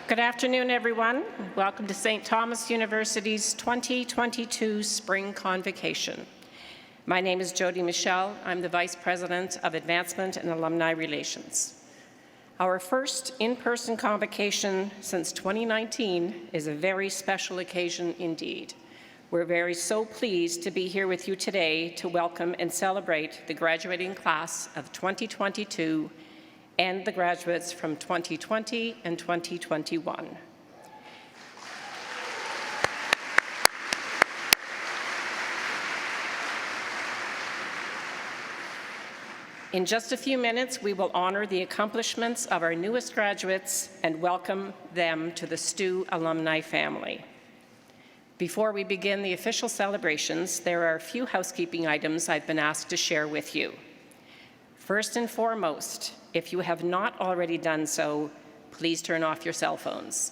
Good afternoon, everyone. Welcome to St. Thomas University's 2022 Spring Convocation. My name is Jody Michelle. I'm the Vice President of Advancement and Alumni Relations. Our first in-person convocation since 2019 is a very special occasion indeed. We're so pleased to be here with you today to welcome and celebrate the graduating class of 2022 and the graduates from 2020 and 2021. In just a few minutes, we will honor the accomplishments of our newest graduates and welcome them to the STU alumni family. Before we begin the official celebrations, there are a few housekeeping items I've been asked to share with you. First and foremost, if you have not already done so, please turn off your cell phones.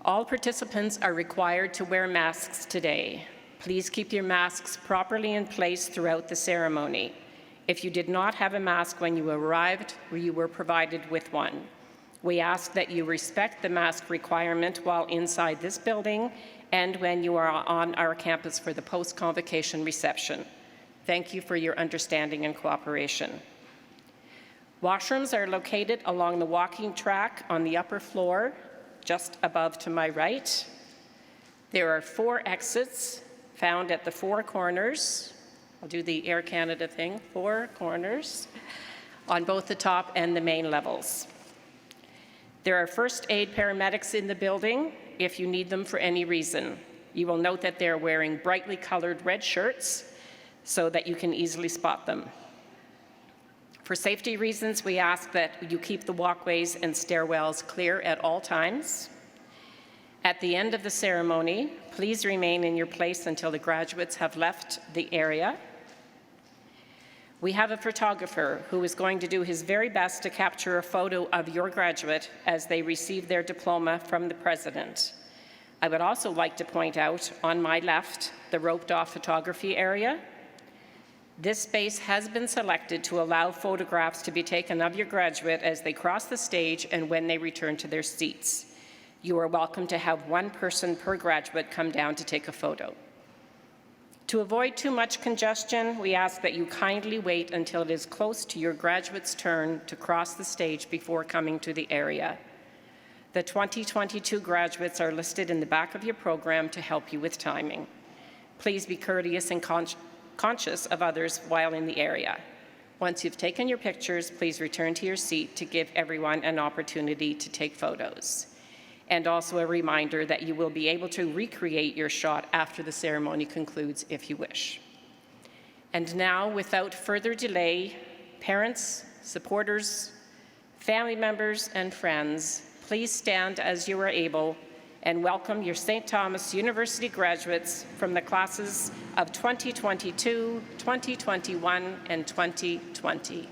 All participants are required to wear masks today. Please keep your masks properly in place throughout the ceremony. If you did not have a mask when you arrived, you were provided with one. We ask that you respect the mask requirement while inside this building and when you are on our campus for the post-convocation reception. Thank you for your understanding and cooperation. Washrooms are located along the walking track on the upper floor, just above to my right. There are 4 exits found at the 4 corners. I'll do the Air Canada thing, 4 corners on both the top and the main levels. There are first aid paramedics in the building if you need them for any reason. You will note that they're wearing brightly colored red shirts so that you can easily spot them. For safety reasons, we ask that you keep the walkways and stairwells clear at all times. At the end of the ceremony, please remain in your place until the graduates have left the area. We have a photographer who is going to do his very best to capture a photo of your graduate as they receive their diploma from the president. I would also like to point out on my left the roped-off photography area. This space has been selected to allow photographs to be taken of your graduate as they cross the stage and when they return to their seats. You are welcome to have 1 person per graduate come down to take a photo. To avoid too much congestion, we ask that you kindly wait until it is close to your graduate's turn to cross the stage before coming to the area. The 2022 graduates are listed in the back of your program to help you with timing. Please be courteous and conscious of others while in the area. Once you've taken your pictures, please return to your seat to give everyone an opportunity to take photos. And also a reminder that you will be able to recreate your shot after the ceremony concludes if you wish. And now, without further delay, parents, supporters, family members, and friends, please stand as you are able and welcome your St. Thomas University graduates from the classes of 2022, 2021, and 2020.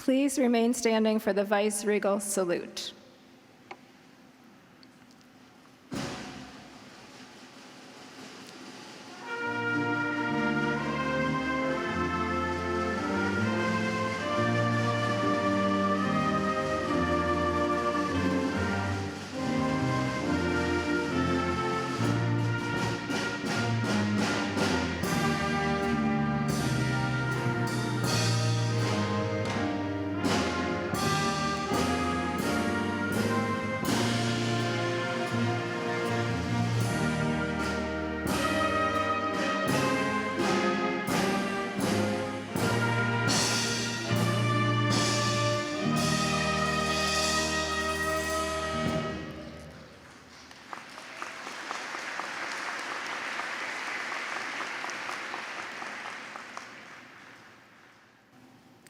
Please remain standing for the vice-regal salute.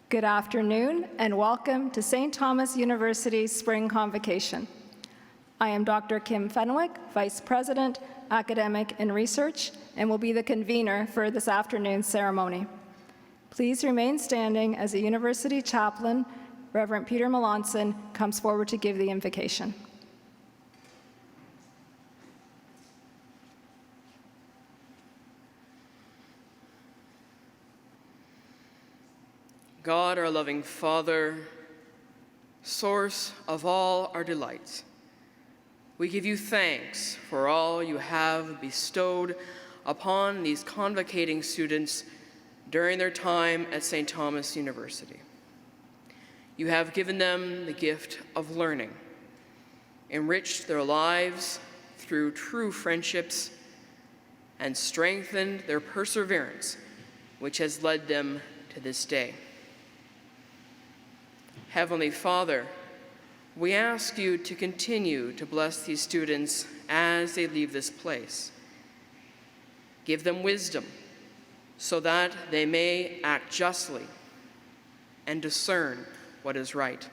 Good afternoon and welcome to St. Thomas University's Spring Convocation. I am Dr. Kim Fenwick, Vice President, Academic and Research, and will be the convener for this afternoon's ceremony. Please remain standing as the University Chaplain, Reverend Peter Melanson, comes forward to give the invocation. God, our loving Father, source of all our delights, we give you thanks for all you have bestowed upon these convocating students during their time at St. Thomas University. You have given them the gift of learning, enriched their lives through true friendships, and strengthened their perseverance, which has led them to this day. Heavenly Father, we ask you to continue to bless these students as they leave this place. Give them wisdom so that they may act justly and discern what is right.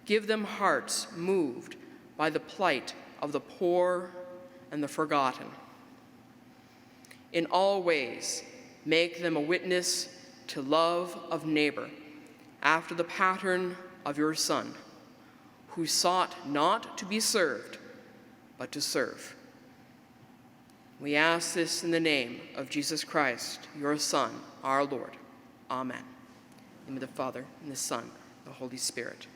Give them hearts moved by the plight of the poor and the forgotten. In all ways, make them a witness to love of neighbor after the pattern of your Son, who sought not to be served, but to serve. We ask this in the name of Jesus Christ, your Son, our Lord. Amen. In the name of the Father, and the Son, and the Holy Spirit.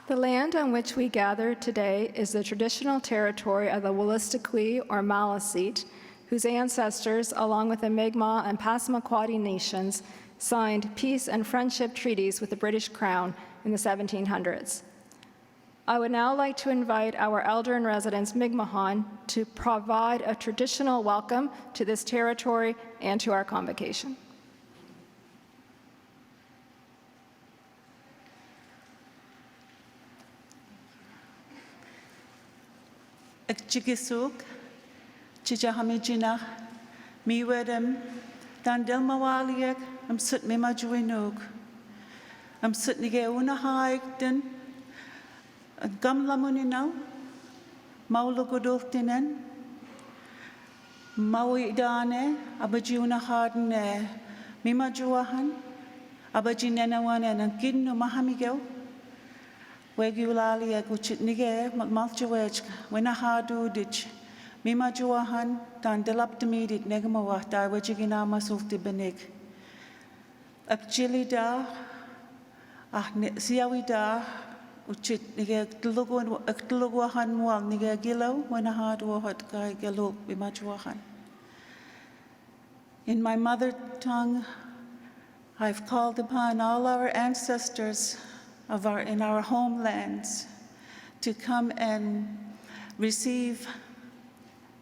The land on which we gather today is the traditional territory of the Wolastoqey or Maliseet, whose ancestors, along with the Mi'kmaq and Passamaquoddy nations, signed peace and friendship treaties with the British Crown in the 1700s. I would now like to invite our elder-in-residence Mi'kmaqan to provide a traditional welcome to this territory and to our convocation. Chigisuk, Chijahamijina, Miwedem, Dandel Mawaliak, Sut Mimajuinug, Sut Nige Unahaigden, Gamlamunino, Maulugudultinen, Mawidane, Abajuna Hardene, Mimajuahan, Abajinenawan and Gidno Mahamigel. Wegulalia guchitnige malchawech wenahadu dich mimajuahan dan delaptamidit negamawa dawajigina masulti benig akjilida siawida uchit nige tluguahan mual nige gilo wenahadu hot kai gelo bimajuahan. In my mother tongue, I've called upon all our ancestors in our homelands to come and receive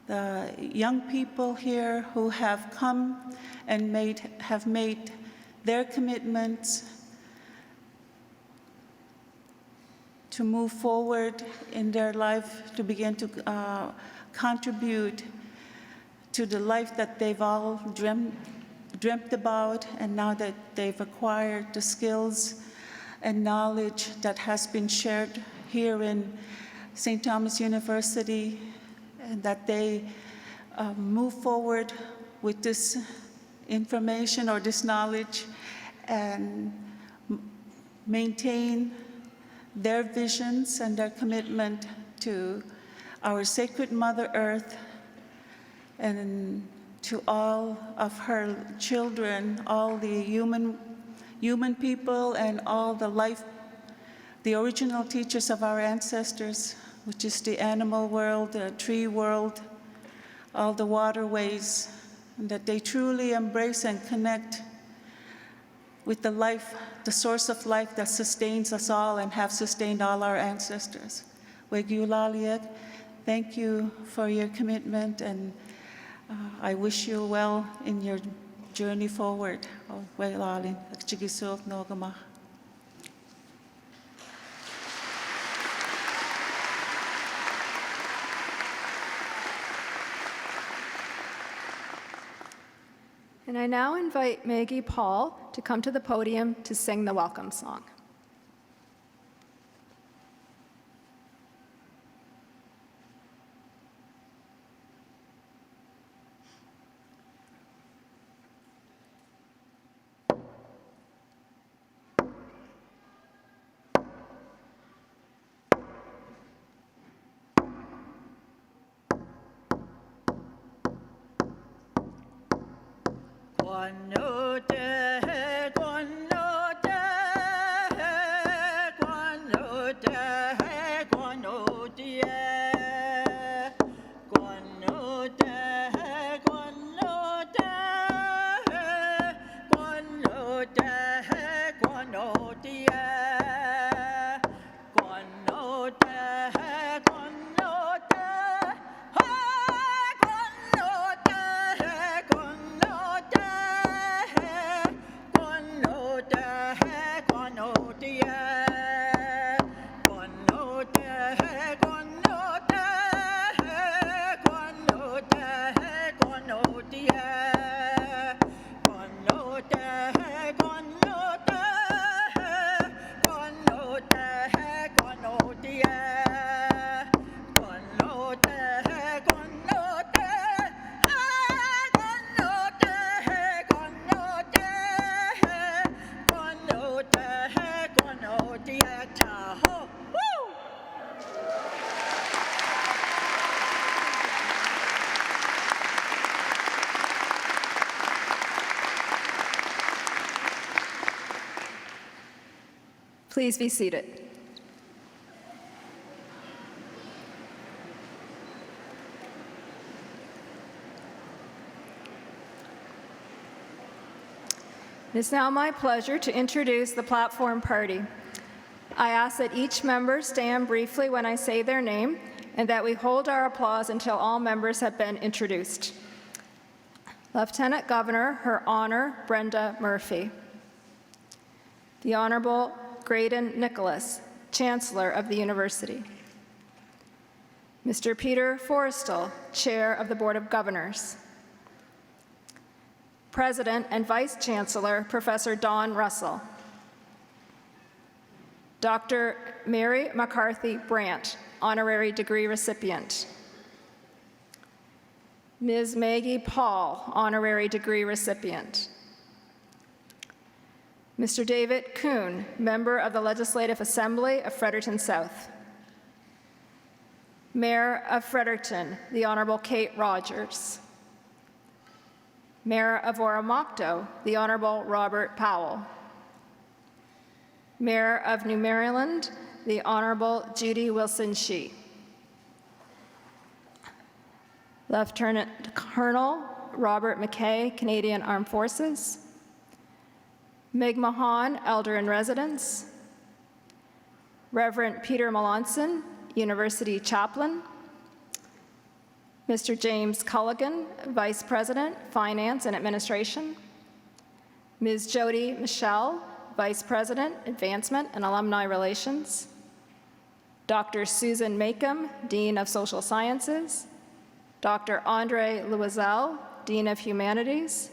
the young people here who have come and have made their commitments to move forward in their life, to begin to contribute to the life that they've all dreamt about, and now that they've acquired the skills and knowledge that has been shared here in St. Thomas University and that they move forward with this information or this knowledge and maintain their visions and their commitment to our sacred Mother Earth and to all of her children, all the human people and all the original teachers of our ancestors, which is the animal world, the tree world, all the waterways, and that they truly embrace and connect with the life, the source of life that sustains us all and have sustained all our ancestors. Wegiulaliek, thank you for your commitment, and I wish you well in your journey forward. Wegilalin, Chigisuk Nogama. And I now invite Maggie Paul to come to the podium to sing the welcome song. Please be seated. It is now my pleasure to introduce the platform party. I ask that each member stand briefly when I say their name and that we hold our applause until all members have been introduced. Lieutenant Governor, Her Honor Brenda Murphy. The Honorable Graydon Nicholas, Chancellor of the University. Mr. Peter Forrestal, Chair of the Board of Governors. President and Vice Chancellor, Professor Don Russell. Dr. Mary McCarthy Brandt, Honorary Degree Recipient. Ms. Maggie Paul, Honorary Degree Recipient. Mr. David Kuhn, Member of the Legislative Assembly of Fredericton South. Mayor of Fredericton, the Honorable Kate Rogers. Mayor of Oromocto, the Honorable Robert Powell. Mayor of New Maryland, the Honorable Judy Wilson-Shee. Lieutenant Colonel Robert McKay, Canadian Armed Forces. Meg Mahan, Elder in Residence. Reverend Peter Melanson, University Chaplain. Mr. James Culligan, Vice President, Finance and Administration. Ms. Jody Michelle, Vice President, Advancement and Alumni Relations. Dr. Susan Makem, Dean of Social Sciences. Dr. Andre Loisel, Dean of Humanities.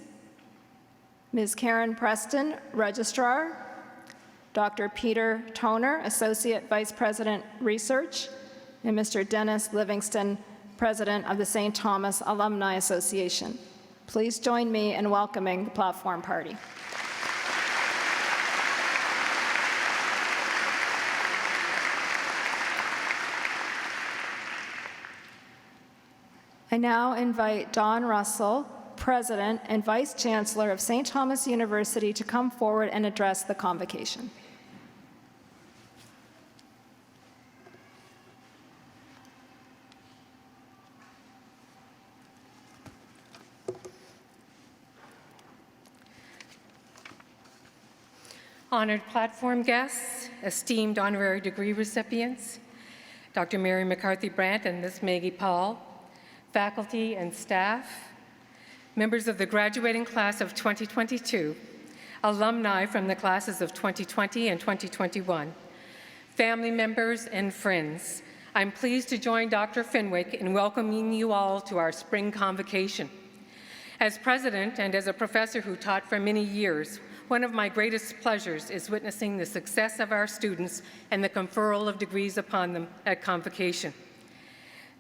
Ms. Karen Preston, Registrar. Dr. Peter Toner, Associate Vice President, Research. And Mr. Dennis Livingston, President of the St. Thomas Alumni Association. Please join me in welcoming the Platform Party. I now invite Don Russell, President and Vice Chancellor of St. Thomas University, to come forward and address the convocation. Honored platform guests, esteemed honorary degree recipients, Dr. Mary McCarthy-Brandt and Ms. Maggie Paul, faculty and staff, members of the graduating class of 2022, alumni from the classes of 2020 and 2021, family members and friends, I'm pleased to join Dr. Fenwick in welcoming you all to our spring convocation. As president and as a professor who taught for many years, one of my greatest pleasures is witnessing the success of our students and the conferral of degrees upon them at convocation.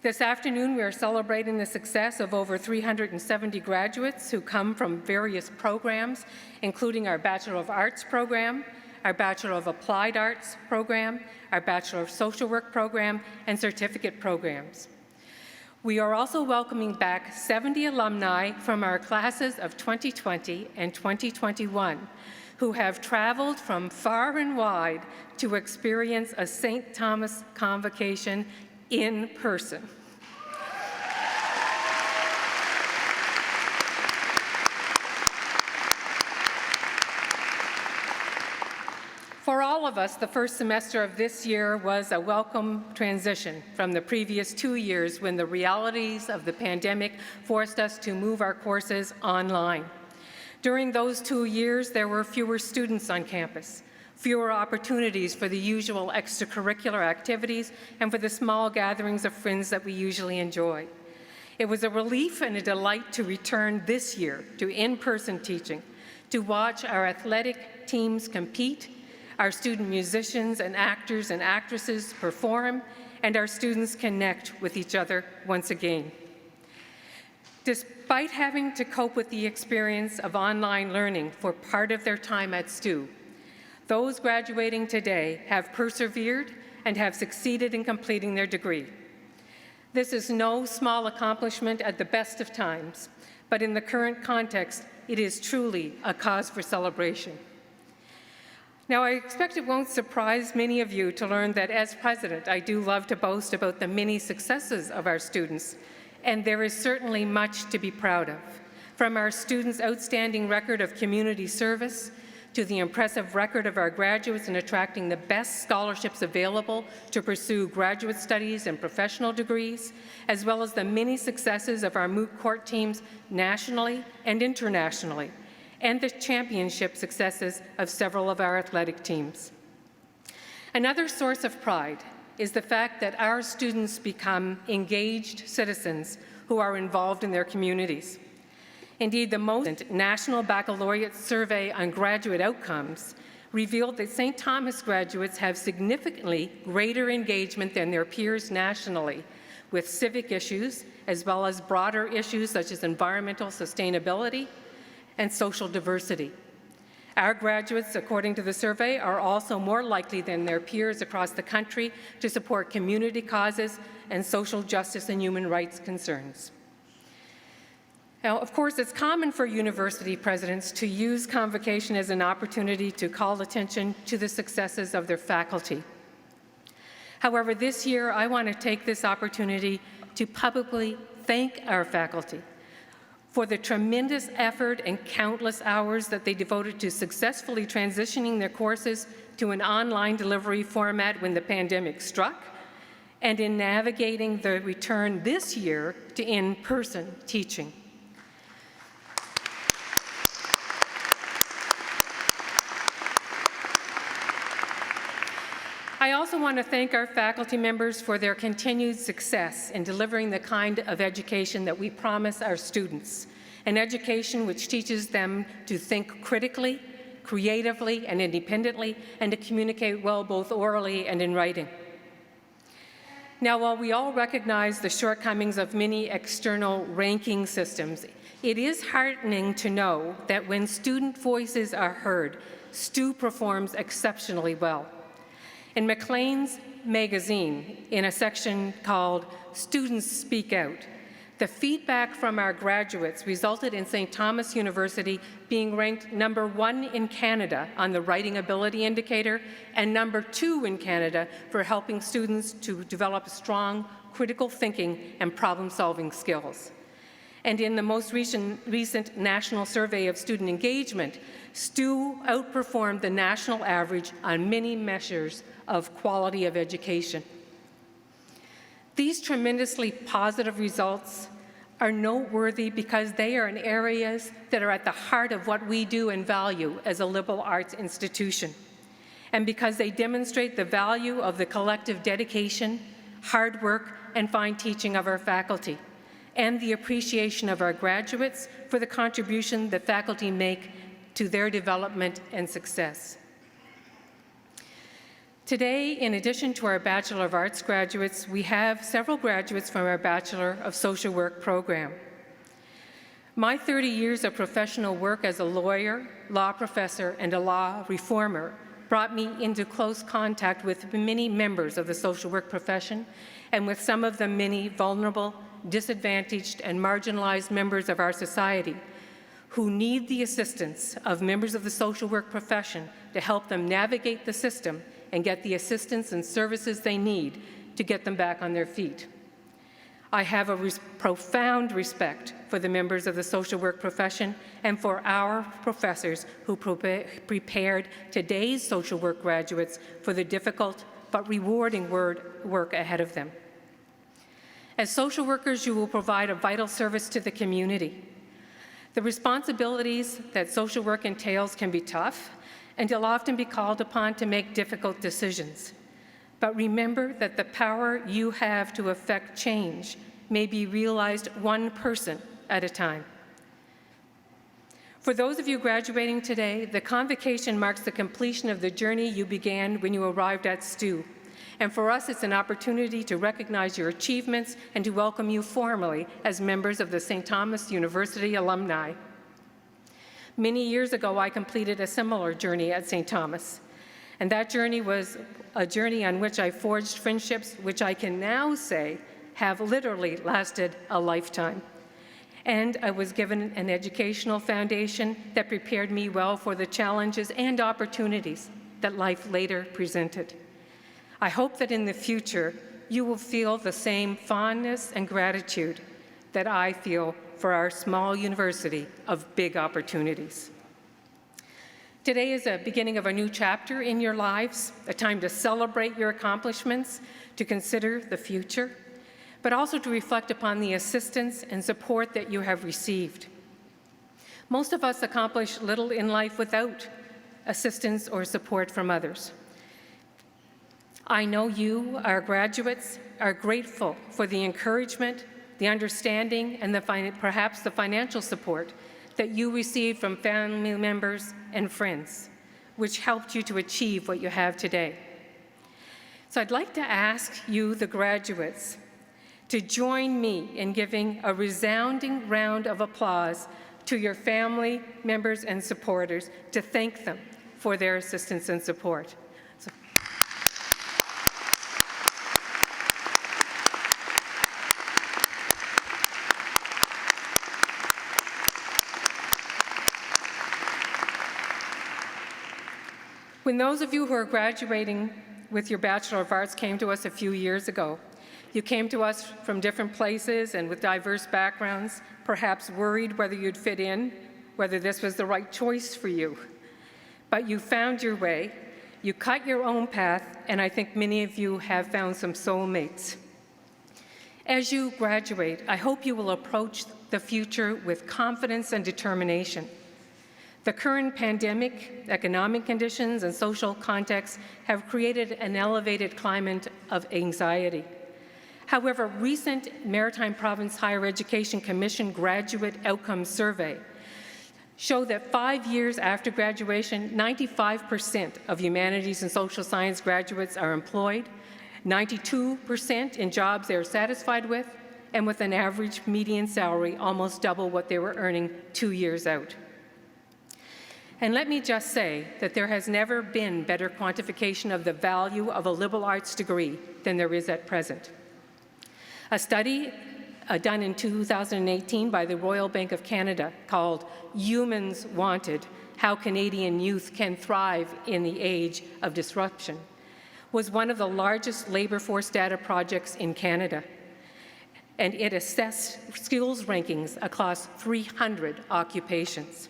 This afternoon, we are celebrating the success of over 370 graduates who come from various programs, including our Bachelor of Arts program, our Bachelor of Applied Arts program, our Bachelor of Social Work program, and certificate programs. We are also welcoming back 70 alumni from our classes of 2020 and 2021 who have traveled from far and wide to experience a St. Thomas convocation in person. For all of us, the first semester of this year was a welcome transition from the previous 2 years when the realities of the pandemic forced us to move our courses online. During those 2 years, there were fewer students on campus, fewer opportunities for the usual extracurricular activities and for the small gatherings of friends that we usually enjoy. It was a relief and a delight to return this year to in-person teaching, to watch our athletic teams compete, our student musicians and actors and actresses perform, and our students connect with each other once again. Despite having to cope with the experience of online learning for part of their time at STU, those graduating today have persevered and have succeeded in completing their degree. This is no small accomplishment at the best of times, but in the current context, it is truly a cause for celebration. Now, I expect it won't surprise many of you to learn that as president, I do love to boast about the many successes of our students, and there is certainly much to be proud of. From our students' outstanding record of community service, to the impressive record of our graduates in attracting the best scholarships available to pursue graduate studies and professional degrees, as well as the many successes of our moot court teams nationally and internationally, and the championship successes of several of our athletic teams. Another source of pride is the fact that our students become engaged citizens who are involved in their communities. Indeed, the most National Baccalaureate Survey on Graduate Outcomes revealed that St. Thomas graduates have significantly greater engagement than their peers nationally with civic issues, as well as broader issues such as environmental sustainability and social diversity. Our graduates, according to the survey, are also more likely than their peers across the country to support community causes and social justice and human rights concerns. Now, of course, it's common for university presidents to use convocation as an opportunity to call attention to the successes of their faculty. However, this year, I want to take this opportunity to publicly thank our faculty for the tremendous effort and countless hours that they devoted to successfully transitioning their courses to an online delivery format when the pandemic struck, and in navigating the return this year to in-person teaching. I also want to thank our faculty members for their continued success in delivering the kind of education that we promise our students, an education which teaches them to think critically, creatively, and independently, and to communicate well both orally and in writing. Now, while we all recognize the shortcomings of many external ranking systems, it is heartening to know that when student voices are heard, STU performs exceptionally well. In Maclean's magazine, in a section called Students Speak Out, the feedback from our graduates resulted in St. Thomas University being ranked #1 in Canada on the Writing Ability Indicator and #2 in Canada for helping students to develop strong critical thinking and problem-solving skills. And in the most recent National Survey of Student Engagement, STU outperformed the national average on many measures of quality of education. These tremendously positive results are noteworthy because they are in areas that are at the heart of what we do and value as a liberal arts institution, and because they demonstrate the value of the collective dedication, hard work, and fine teaching of our faculty, and the appreciation of our graduates for the contribution that faculty make to their development and success. Today, in addition to our Bachelor of Arts graduates, we have several graduates from our Bachelor of Social Work program. My 30 years of professional work as a lawyer, law professor, and a law reformer brought me into close contact with many members of the social work profession and with some of the many vulnerable, disadvantaged, and marginalized members of our society who need the assistance of members of the social work profession to help them navigate the system and get the assistance and services they need to get them back on their feet. I have a profound respect for the members of the social work profession and for our professors who prepared today's social work graduates for the difficult but rewarding work ahead of them. As social workers, you will provide a vital service to the community. The responsibilities that social work entails can be tough, and you'll often be called upon to make difficult decisions. But remember that the power you have to affect change may be realized one person at a time. For those of you graduating today, the Convocation marks the completion of the journey you began when you arrived at STU. And for us, it's an opportunity to recognize your achievements and to welcome you formally as members of the St. Thomas University alumni. Many years ago, I completed a similar journey at St. Thomas, and that journey was a journey on which I forged friendships which I can now say have literally lasted a lifetime. And I was given an educational foundation that prepared me well for the challenges and opportunities that life later presented. I hope that in the future, you will feel the same fondness and gratitude that I feel for our small university of big opportunities. Today is a beginning of a new chapter in your lives, a time to celebrate your accomplishments, to consider the future, but also to reflect upon the assistance and support that you have received. Most of us accomplish little in life without assistance or support from others. I know you, our graduates, are grateful for the encouragement, the understanding, and perhaps the financial support that you received from family members and friends, which helped you to achieve what you have today. So I'd like to ask you, the graduates, to join me in giving a resounding round of applause to your family members and supporters to thank them for their assistance and support. When those of you who are graduating with your Bachelor of Arts came to us a few years ago, you came to us from different places and with diverse backgrounds, perhaps worried whether you'd fit in, whether this was the right choice for you. But you found your way, you cut your own path, and I think many of you have found some soulmates. As you graduate, I hope you will approach the future with confidence and determination. The current pandemic, economic conditions, and social context have created an elevated climate of anxiety. However, recent Maritime Province Higher Education Commission Graduate Outcomes Survey show that 5 years after graduation, 95% of humanities and social science graduates are employed, 92% in jobs they are satisfied with, and with an average median salary almost double what they were earning 2 years out. And let me just say that there has never been better quantification of the value of a liberal arts degree than there is at present. A study done in 2018 by the Royal Bank of Canada called Humans Wanted: How Canadian Youth Can Thrive in the Age of Disruption was one of the largest labor force data projects in Canada, and it assessed skills rankings across 300 occupations.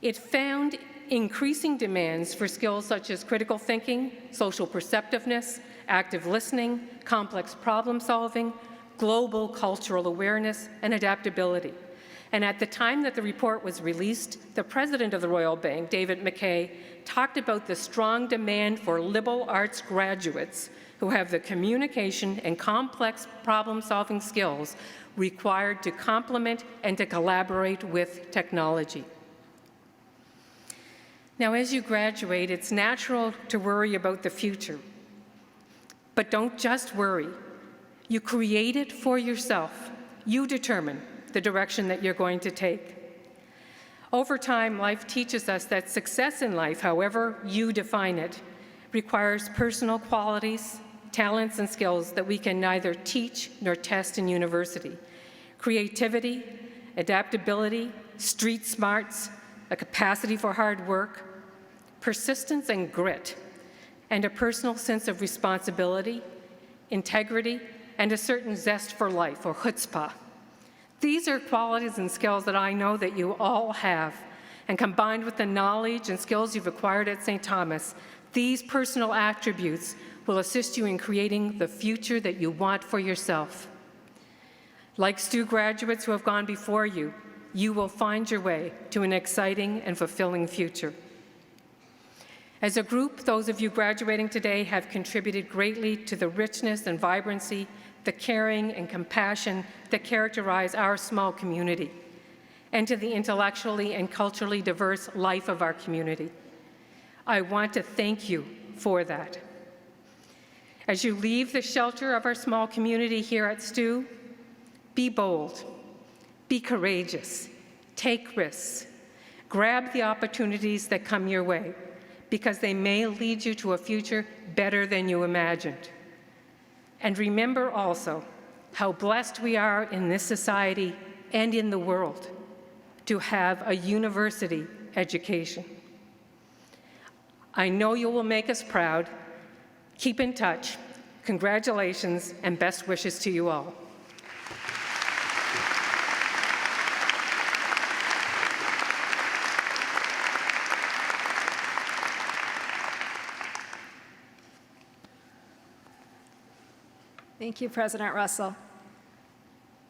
It found increasing demands for skills such as critical thinking, social perceptiveness, active listening, complex problem solving, global cultural awareness, and adaptability. And at the time that the report was released, the president of the Royal Bank, David McKay, talked about the strong demand for liberal arts graduates who have the communication and complex problem-solving skills required to complement and to collaborate with technology. Now, as you graduate, it's natural to worry about the future. But don't just worry. You create it for yourself. You determine the direction that you're going to take. Over time, life teaches us that success in life, however you define it, requires personal qualities, talents, and skills that we can neither teach nor test in university. Creativity, adaptability, street smarts, a capacity for hard work, persistence and grit, and a personal sense of responsibility, integrity, and a certain zest for life, or chutzpah. These are qualities and skills that I know that you all have, and combined with the knowledge and skills you've acquired at St. Thomas, these personal attributes will assist you in creating the future that you want for yourself. Like STU graduates who have gone before you, you will find your way to an exciting and fulfilling future. As a group, those of you graduating today have contributed greatly to the richness and vibrancy, the caring and compassion that characterize our small community, and to the intellectually and culturally diverse life of our community. I want to thank you for that. As you leave the shelter of our small community here at STU, be bold, be courageous, take risks, grab the opportunities that come your way, because they may lead you to a future better than you imagined. And remember also how blessed we are in this society and in the world to have a university education. I know you will make us proud. Keep in touch. Congratulations and best wishes to you all. Thank you, President Russell.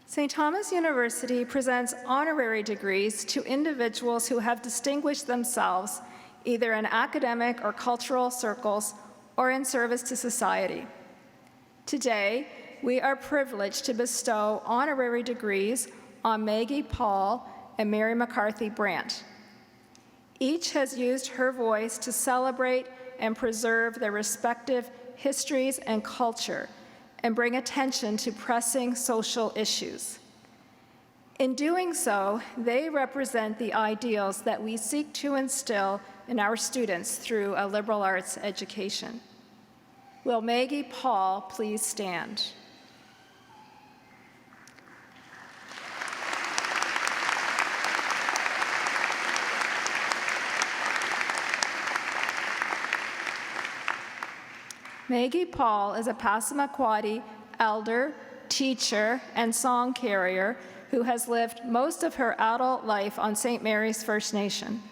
St. Thomas University presents honorary degrees to individuals who have distinguished themselves either in academic or cultural circles or in service to society. Today, we are privileged to bestow honorary degrees on Maggie Paul and Mary McCarthy Brandt. Each has used her voice to celebrate and preserve their respective histories and culture, and bring attention to pressing social issues. In doing so, they represent the ideals that we seek to instill in our students through a liberal arts education. Will Maggie Paul please stand? Maggie Paul is a Passamaquoddy elder, teacher, and song carrier who has lived most of her adult life on St. Mary's First Nation.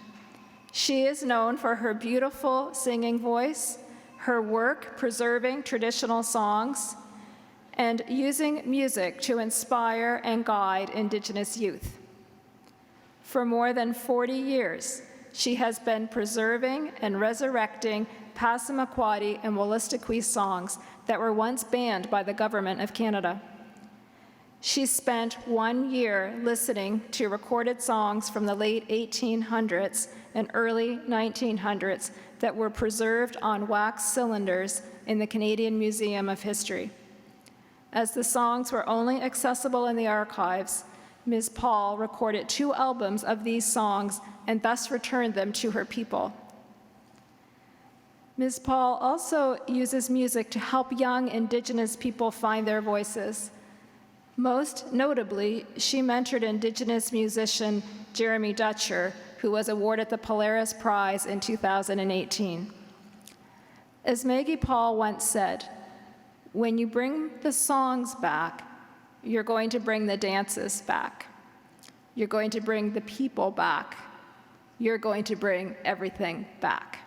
She is known for her beautiful singing voice, her work preserving traditional songs, and using music to inspire and guide Indigenous youth. For more than 40 years, she has been preserving and resurrecting Passamaquoddy and Wolastoqey songs that were once banned by the Government of Canada. She spent 1 year listening to recorded songs from the late 1800s and early 1900s that were preserved on wax cylinders in the Canadian Museum of History. As the songs were only accessible in the archives, Ms. Paul recorded 2 albums of these songs and thus returned them to her people. Ms. Paul also uses music to help young Indigenous people find their voices. Most notably, she mentored Indigenous musician Jeremy Dutcher, who was awarded the Polaris Prize in 2018. As Maggie Paul once said, "When you bring the songs back, you're going to bring the dances back. You're going to bring the people back. You're going to bring everything back."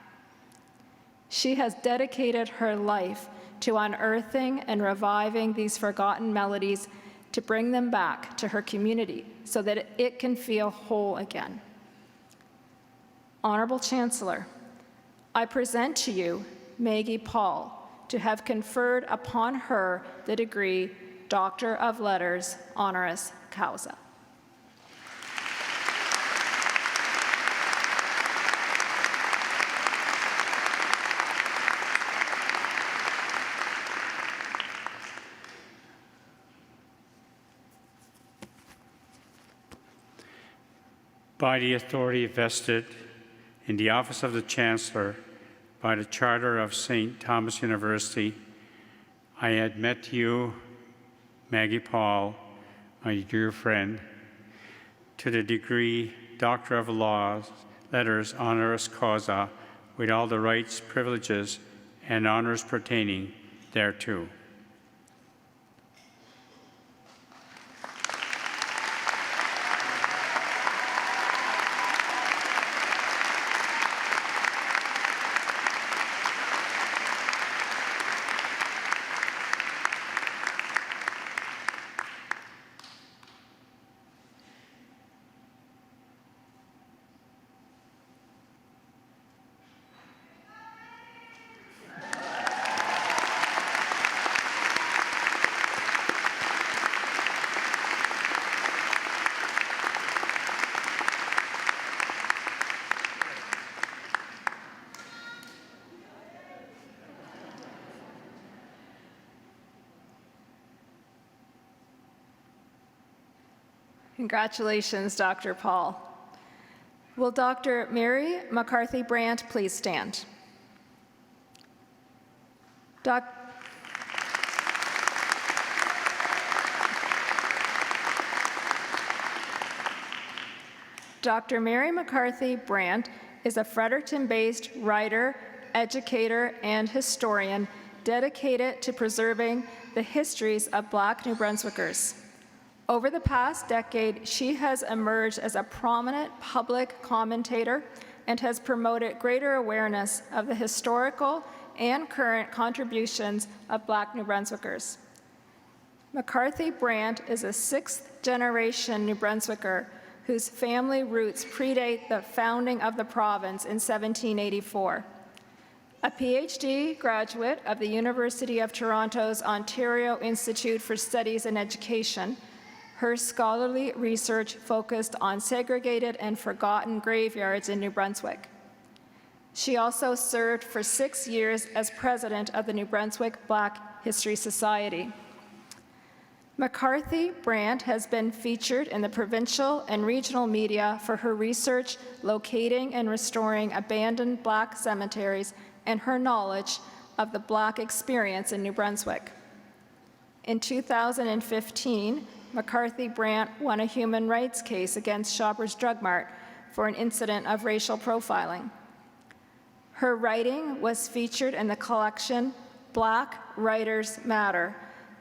She has dedicated her life to unearthing and reviving these forgotten melodies to bring them back to her community so that it can feel whole again. Honorable Chancellor, I present to you Maggie Paul to have conferred upon her the degree Doctor of Letters, honoris causa. By the authority vested in the office of the Chancellor by the Charter of St. Thomas University, I admit you, Maggie Paul, my dear friend, to the degree Doctor of Laws, Letters, honoris causa, with all the rights, privileges, and honors pertaining thereto. Congratulations, Dr. Paul. Will Dr. Mary McCarthy Brandt please stand? Dr. Mary McCarthy Brandt is a Fredericton-based writer, educator, and historian dedicated to preserving the histories of Black New Brunswickers. Over the past decade, she has emerged as a prominent public commentator and has promoted greater awareness of the historical and current contributions of Black New Brunswickers. McCarthy Brandt is a 6th-generation New Brunswicker whose family roots predate the founding of the province in 1784. A PhD graduate of the University of Toronto's Ontario Institute for Studies in Education, her scholarly research focused on segregated and forgotten graveyards in New Brunswick. She also served for 6 years as president of the New Brunswick Black History Society. McCarthy Brandt has been featured in the provincial and regional media for her research locating and restoring abandoned Black cemeteries and her knowledge of the Black experience in New Brunswick. In 2015, McCarthy Brandt won a human rights case against Shoppers Drug Mart for an incident of racial profiling. Her writing was featured in the collection Black Writers Matter,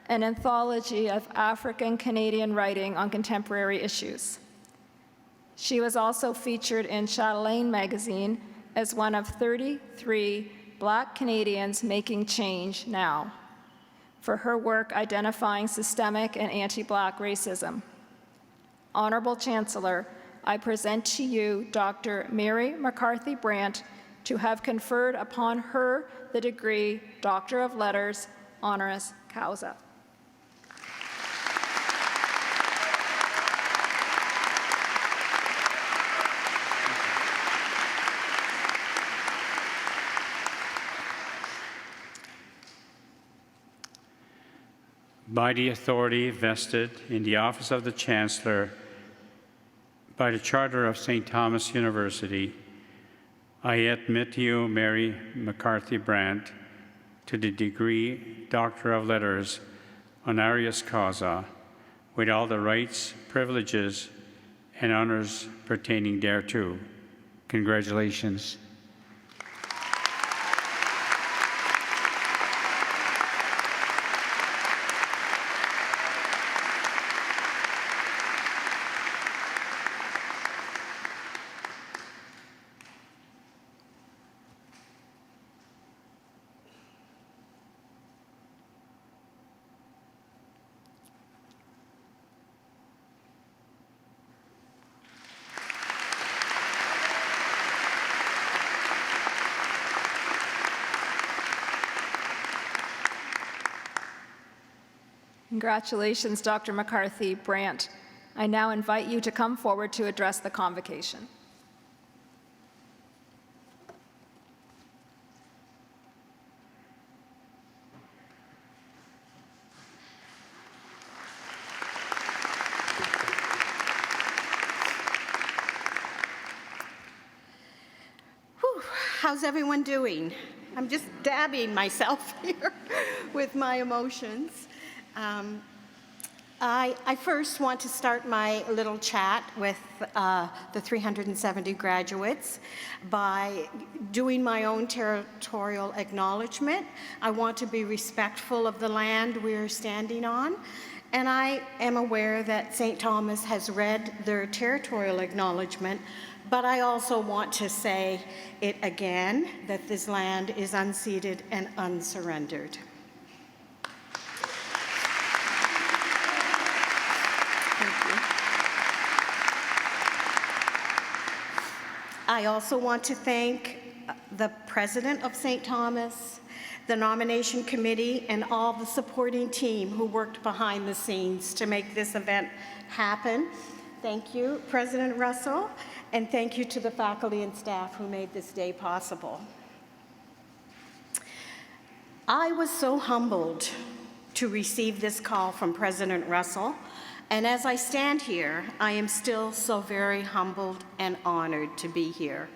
an anthology of African Canadian writing on contemporary issues. She was also featured in Chatelaine magazine as one of 33 Black Canadians making change now, for her work identifying systemic and anti-Black racism. Honorable Chancellor, I present to you Dr. Mary McCarthy Brandt to have conferred upon her the degree Doctor of Letters, honoris causa. by the authority vested in the office of the Chancellor by the Charter of St. Thomas University, I admit you, Mary McCarthy Brandt, to the degree Doctor of Letters, honoris causa, with all the rights, privileges, and honors pertaining thereto. Congratulations. Congratulations, Dr. McCarthy Brandt. I now invite you to come forward to address the convocation. Whew, how's everyone doing? I'm just dabbing myself here with my emotions. I first want to start my little chat with the 370 graduates by doing my own territorial acknowledgement. I want to be respectful of the land we're standing on, and I am aware that St. Thomas has read their territorial acknowledgement, but I also want to say it again, that this land is unceded and unsurrendered. I also want to thank the president of St. Thomas, the nomination committee, and all the supporting team who worked behind the scenes to make this event happen. Thank you, President Russell, and thank you to the faculty and staff who made this day possible. I was so humbled to receive this call from President Russell, and as I stand here, I am still so very humbled and honored to be here.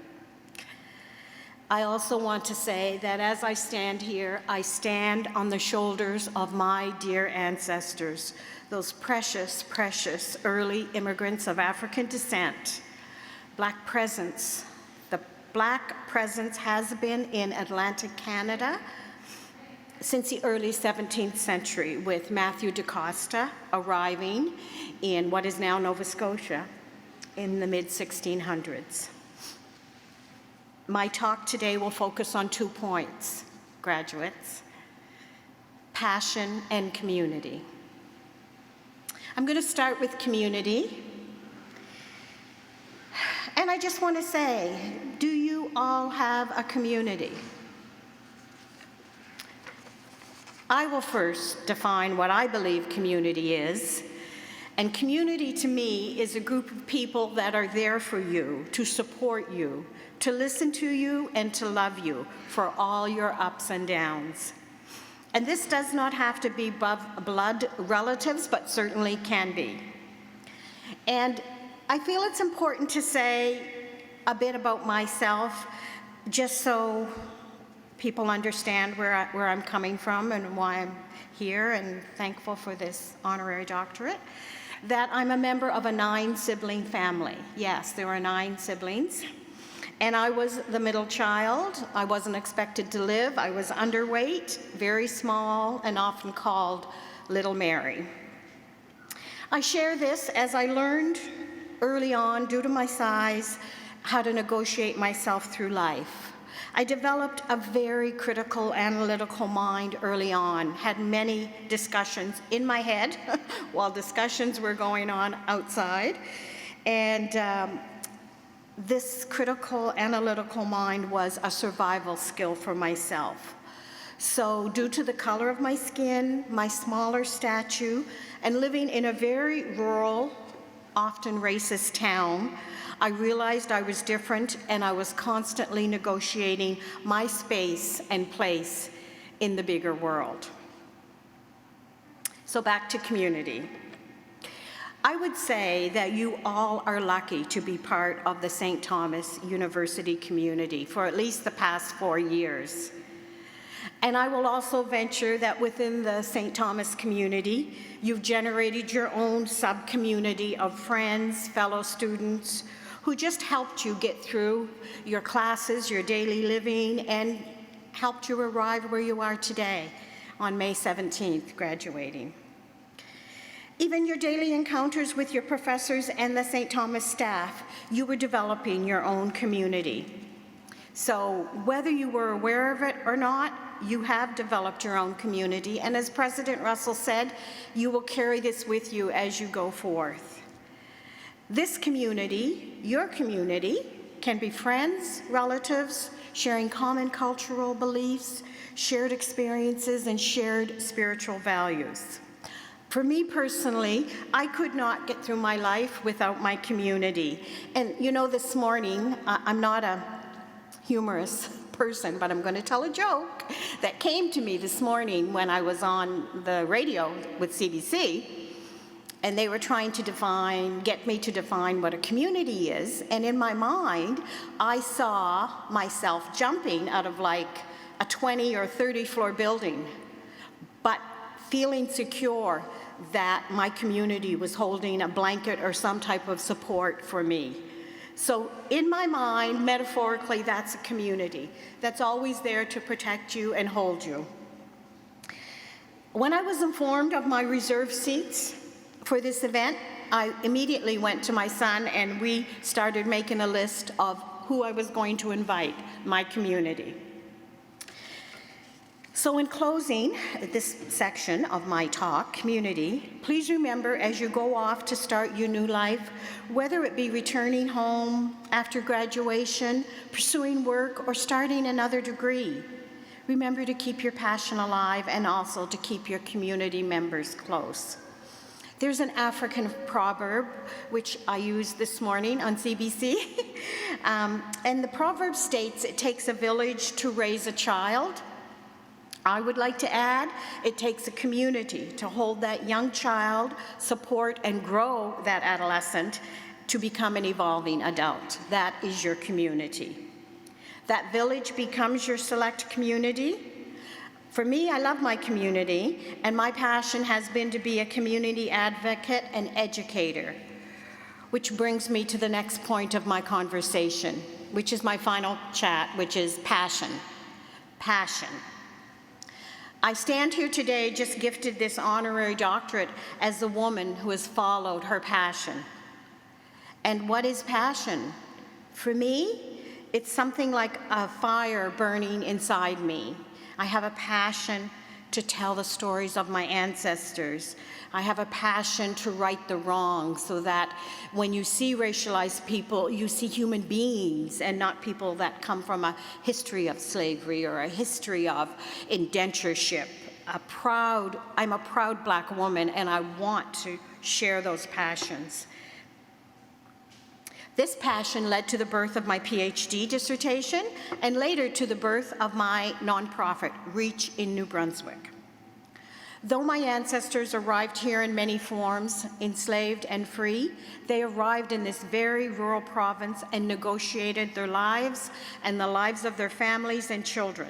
I also want to say that as I stand here, I stand on the shoulders of my dear ancestors, those precious, precious early immigrants of African descent. Black presence. The Black presence has been in Atlantic Canada since the early 17th century, with Matthew DaCosta arriving in what is now Nova Scotia in the mid-1600s. My talk today will focus on 2 points, graduates: passion and community. I'm going to start with community. And I just want to say, do you all have a community? I will first define what I believe community is. And community to me is a group of people that are there for you, to support you, to listen to you, and to love you for all your ups and downs. And this does not have to be blood relatives, but certainly can be. And I feel it's important to say a bit about myself, just so people understand where I'm coming from and why I'm here, and thankful for this honorary doctorate, that I'm a member of a 9-sibling family. Yes, there were 9 siblings. And I was the middle child. I wasn't expected to live. I was underweight, very small, and often called Little Mary. I share this as I learned early on, due to my size, how to negotiate myself through life. I developed a very critical, analytical mind early on, had many discussions in my head while discussions were going on outside. And this critical, analytical mind was a survival skill for myself. So due to the color of my skin, my smaller stature, and living in a very rural, often racist town, I realized I was different, and I was constantly negotiating my space and place in the bigger world. So back to community. I would say that you all are lucky to be part of the St. Thomas University community for at least the past 4 years. And I will also venture that within the St. Thomas community, you've generated your own sub-community of friends, fellow students, who just helped you get through your classes, your daily living, and helped you arrive where you are today on May 17th, graduating. Even your daily encounters with your professors and the St. Thomas staff, you were developing your own community. So whether you were aware of it or not, you have developed your own community, and as President Russell said, you will carry this with you as you go forth. This community, your community, can be friends, relatives, sharing common cultural beliefs, shared experiences, and shared spiritual values. For me personally, I could not get through my life without my community. And you know, this morning, I'm not a humorous person, but I'm going to tell a joke that came to me this morning when I was on the radio with CBC, and they were trying to get me to define what a community is. And in my mind, I saw myself jumping out of like a 20 or 30 floor building, but feeling secure that my community was holding a blanket or some type of support for me. So in my mind, metaphorically, that's a community that's always there to protect you and hold you. When I was informed of my reserved seats for this event, I immediately went to my son and we started making a list of who I was going to invite, my community. So in closing this section of my talk, community, please remember as you go off to start your new life, whether it be returning home after graduation, pursuing work, or starting another degree, remember to keep your passion alive and also to keep your community members close. There's an African proverb, which I used this morning on CBC, and the proverb states, it takes a village to raise a child. I would like to add, it takes a community to hold that young child, support and grow that adolescent to become an evolving adult. That is your community. That village becomes your select community. For me, I love my community, and my passion has been to be a community advocate and educator, which brings me to the next point of my conversation, which is my final chat, which is passion. Passion. I stand here today just gifted this honorary doctorate as a woman who has followed her passion. And what is passion? For me, it's something like a fire burning inside me. I have a passion to tell the stories of my ancestors. I have a passion to right the wrong so that when you see racialized people, you see human beings and not people that come from a history of slavery or a history of indentureship. I'm a proud Black woman, and I want to share those passions. This passion led to the birth of my PhD dissertation and later to the birth of my nonprofit, Reach in New Brunswick. Though my ancestors arrived here in many forms, enslaved and free, they arrived in this very rural province and negotiated their lives and the lives of their families and children.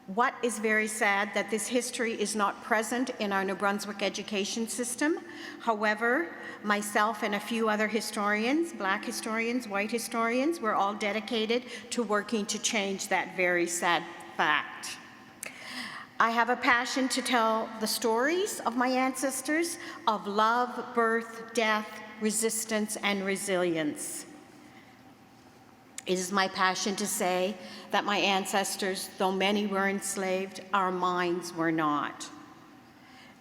What is very sad that this history is not present in our New Brunswick education system. However, myself and a few other historians, Black historians, white historians, we're all dedicated to working to change that very sad fact. I have a passion to tell the stories of my ancestors of love, birth, death, resistance, and resilience. It is my passion to say that my ancestors, though many were enslaved, our minds were not.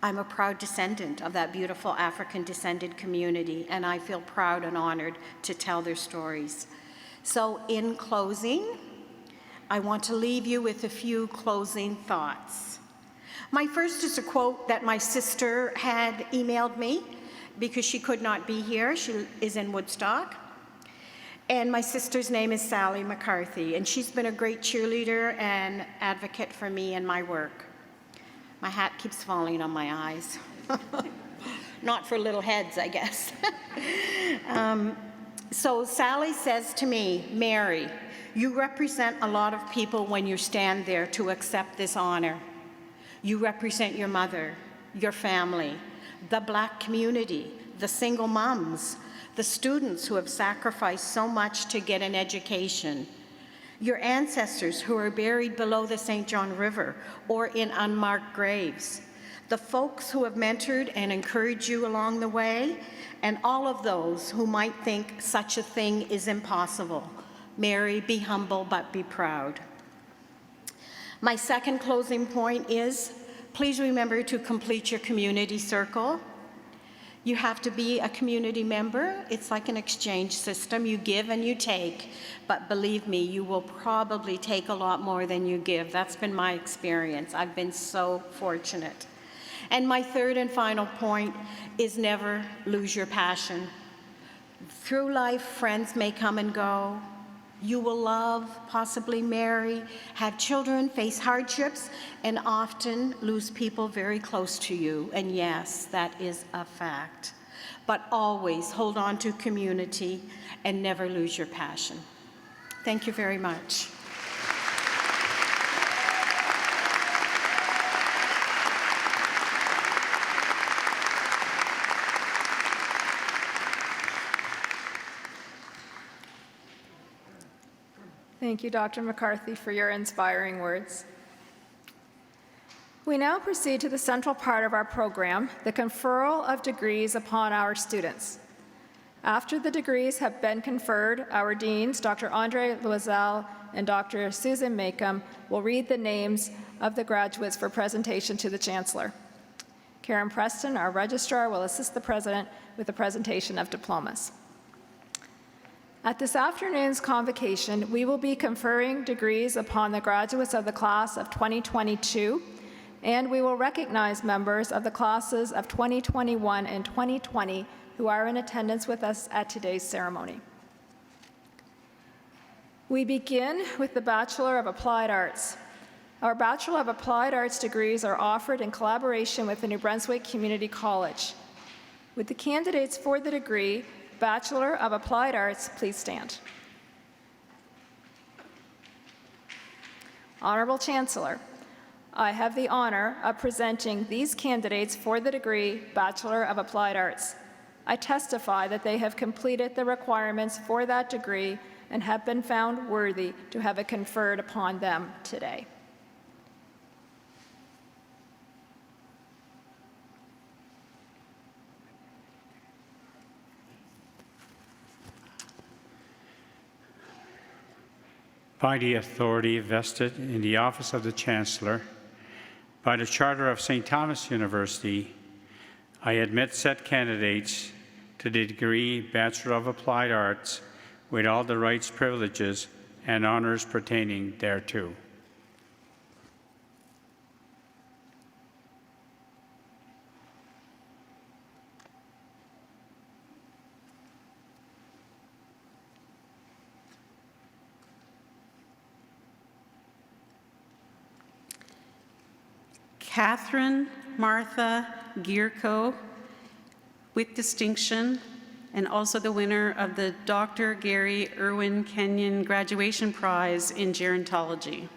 I'm a proud descendant of that beautiful African-descended community, and I feel proud and honored to tell their stories. So in closing, I want to leave you with a few closing thoughts. My first is a quote that my sister had emailed me because she could not be here. She is in Woodstock. And my sister's name is Sally McCarthy, and she's been a great cheerleader and advocate for me and my work. My hat keeps falling on my eyes. Not for little heads, I guess. So Sally says to me, Mary, you represent a lot of people when you stand there to accept this honor. You represent your mother, your family, the Black community, the single moms, the students who have sacrificed so much to get an education, your ancestors who are buried below the St. John River or in unmarked graves, the folks who have mentored and encouraged you along the way, and all of those who might think such a thing is impossible. Mary, be humble but be proud. My second closing point is, please remember to complete your community circle. You have to be a community member. It's like an exchange system. You give and you take, but believe me, you will probably take a lot more than you give. That's been my experience. I've been so fortunate. And my third and final point is never lose your passion. Through life, friends may come and go. You will love, possibly marry, have children, face hardships, and often lose people very close to you. And yes, that is a fact. But always hold on to community and never lose your passion. Thank you very much. Thank you, Dr. McCarthy, for your inspiring words. We now proceed to the central part of our program, the conferral of degrees upon our students. After the degrees have been conferred, our deans, Dr. Andre Loisel and Dr. Susan Macomb, will read the names of the graduates for presentation to the Chancellor. Karen Preston, our registrar, will assist the President with the presentation of diplomas. At this afternoon's convocation, we will be conferring degrees upon the graduates of the class of 2022, and we will recognize members of the classes of 2021 and 2020 who are in attendance with us at today's ceremony. We begin with the Bachelor of Applied Arts. Our Bachelor of Applied Arts degrees are offered in collaboration with the New Brunswick Community College. Would the candidates for the degree Bachelor of Applied Arts please stand? Honorable Chancellor, I have the honor of presenting these candidates for the degree Bachelor of Applied Arts. I testify that they have completed the requirements for that degree and have been found worthy to have it conferred upon them today. By the authority vested in the office of the Chancellor, by the Charter of St. Thomas University, I admit said candidates to the degree Bachelor of Applied Arts with all the rights, privileges, and honors pertaining thereto. Catherine Martha Gierko, with distinction, and also the winner of the Dr. Gary Irwin Kenyon Graduation Prize in Gerontology.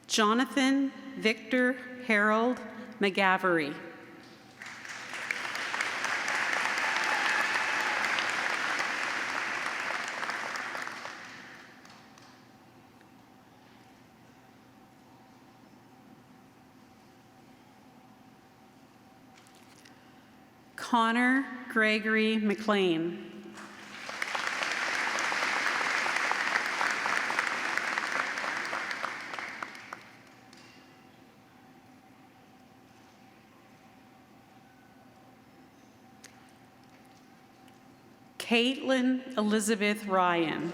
Jonathan Victor Harold McGavery. Connor Gregory McLean. Caitlin Elizabeth Ryan.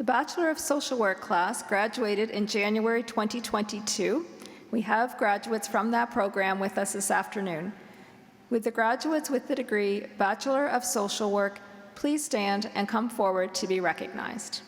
The Bachelor of Social Work class graduated in January 2022. We have graduates from that program with us this afternoon. Would the graduates with the degree Bachelor of Social Work please stand and come forward to be recognized?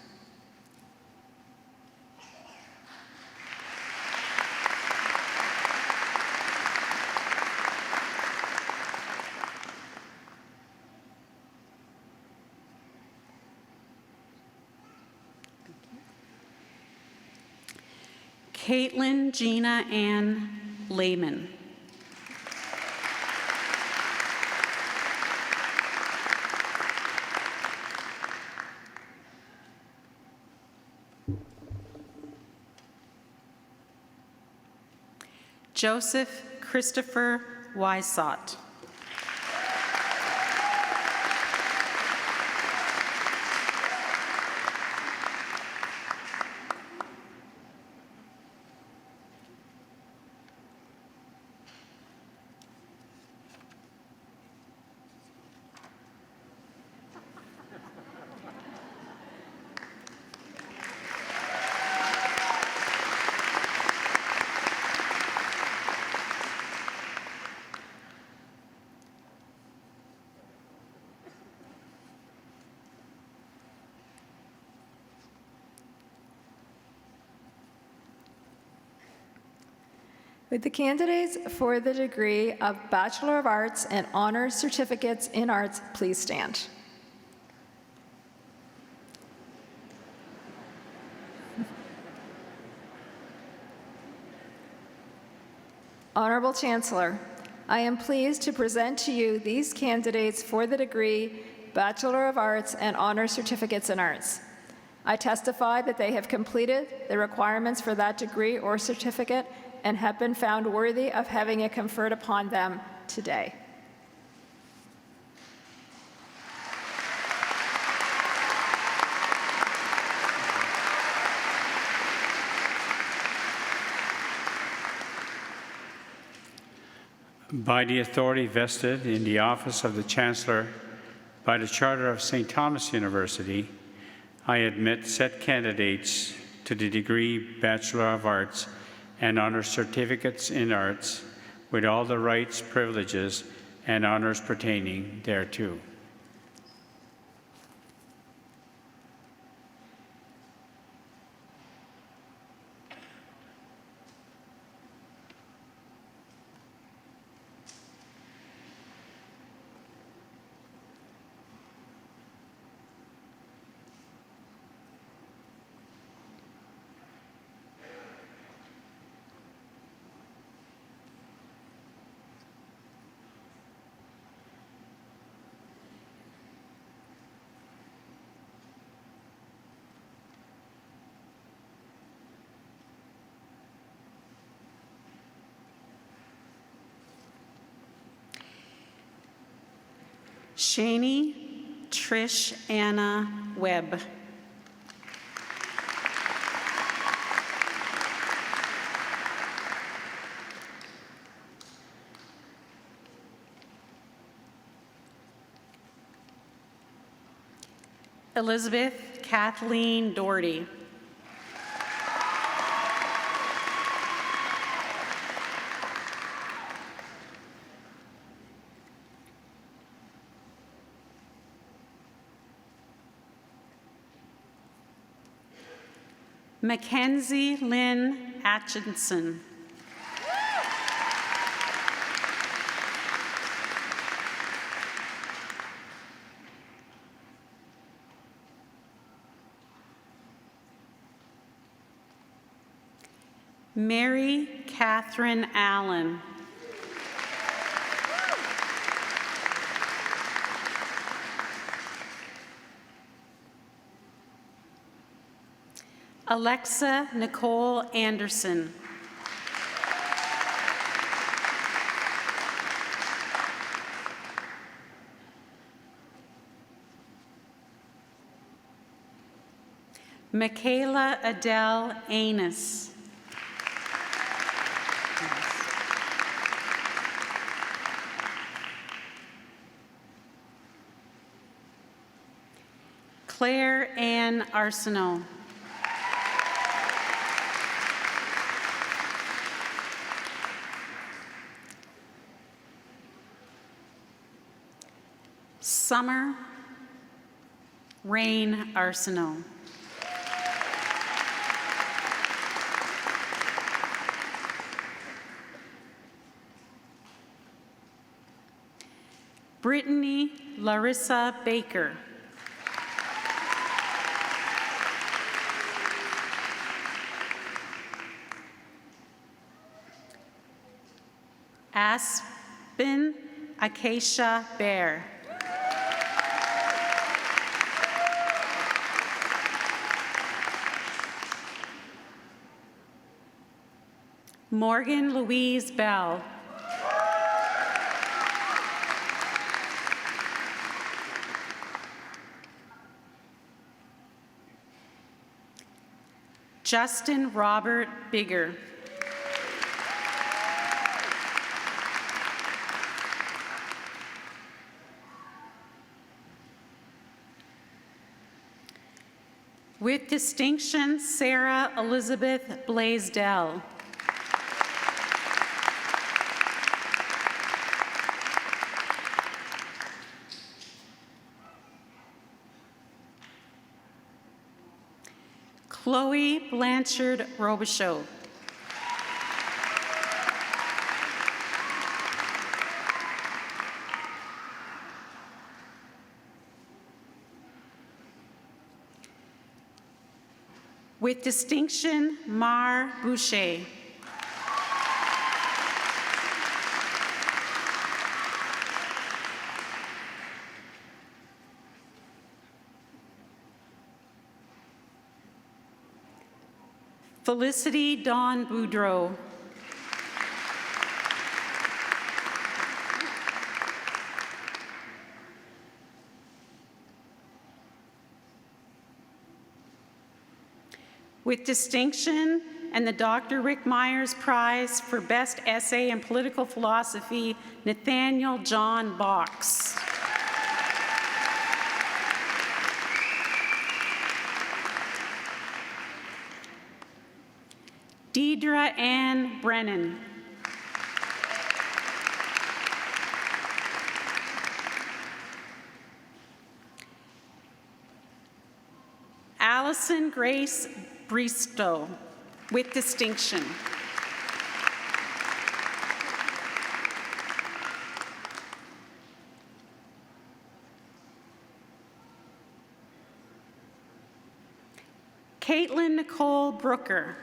Caitlin Gina Ann Lehman. Joseph Christopher Wysott. Would the candidates for the degree of Bachelor of Arts and Honors Certificates in Arts please stand? Honorable Chancellor, I am pleased to present to you these candidates for the degree Bachelor of Arts and Honors Certificates in Arts. I testify that they have completed the requirements for that degree or certificate and have been found worthy of having it conferred upon them today. By the authority vested in the office of the Chancellor by the Charter of St. Thomas University, I admit said candidates to the degree Bachelor of Arts and Honors Certificates in Arts with all the rights, privileges, and honors pertaining thereto. Shani Trish Anna Webb. Elizabeth Kathleen Doherty. Mackenzie Lynn Atchison. Mary Catherine Allen. Alexa Nicole Anderson. Michaela Adele Anus. Claire Ann Arsenault. Summer Rain Arsenault. Brittany Larissa Baker. Aspen Acacia Bear. Morgan Louise Bell. Justin Robert Bigger. With distinction, Sarah Elizabeth Blaisdell. Chloe Blanchard Robichaud. With distinction, Mar Boucher. Felicity Dawn Boudreau. With distinction and the Dr. Rick Myers Prize for Best Essay in Political Philosophy, Nathaniel John Box. Deidre Ann Brennan. Allison Grace Bristow, with distinction. Caitlin Nicole Brooker.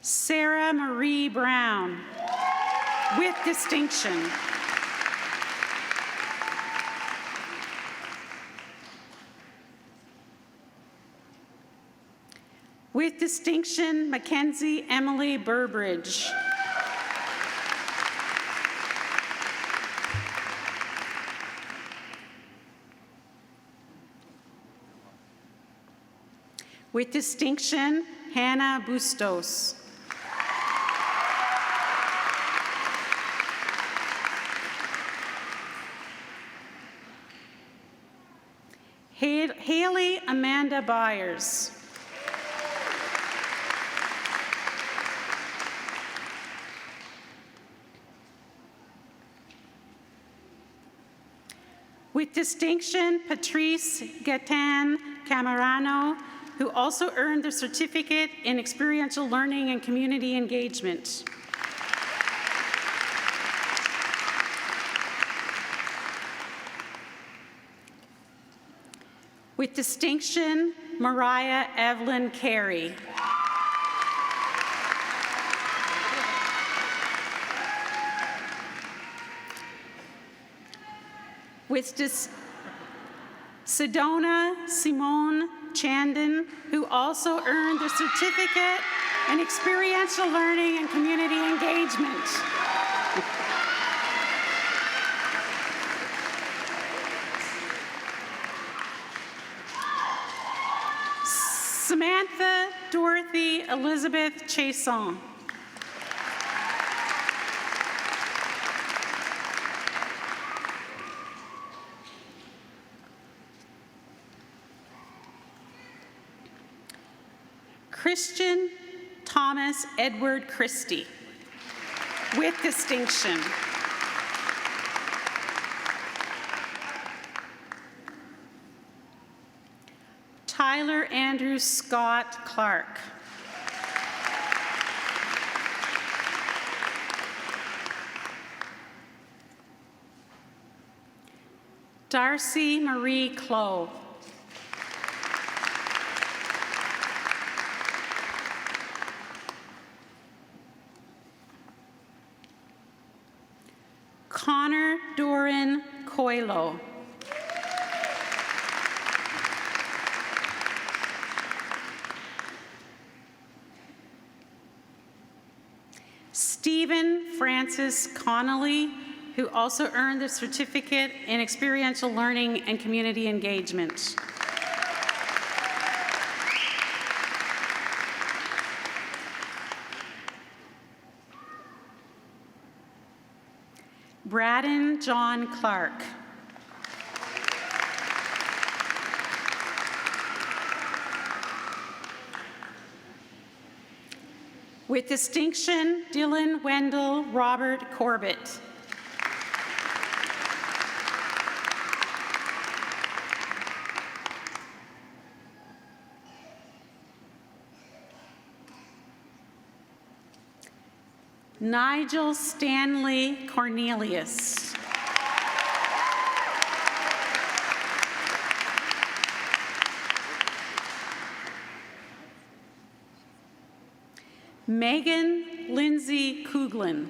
Sarah Marie Brown, with distinction. With distinction, Mackenzie Emily Burbridge. With distinction, Hannah Bustos. Haley Amanda Byers. With distinction, Patrice Gatan Camarano, who also earned the certificate in experiential learning and community engagement. With distinction, Mariah Evelyn Carey. With Sedona Simone Chandon, who also earned the certificate in experiential learning and community engagement. Samantha Dorothy Elizabeth Chason. Christian Thomas Edward Christie, with distinction. Tyler Andrew Scott Clark. Darcy Marie Clow. Connor Doran Coelho. Stephen Francis Connolly, who also earned the certificate in experiential learning and community engagement. Braden John Clark. With distinction, Dylan Wendell Robert Corbett. Nigel Stanley Cornelius. Megan Lindsay Kuglin.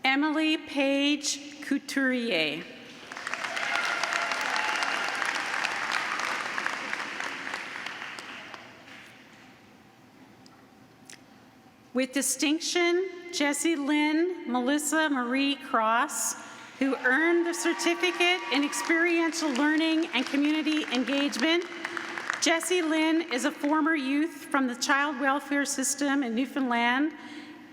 Emily Page Couturier. With distinction, Jessie Lynn Melissa Marie Cross, who earned the certificate in experiential learning and community engagement. Jessie Lynn is a former youth from the child welfare system in Newfoundland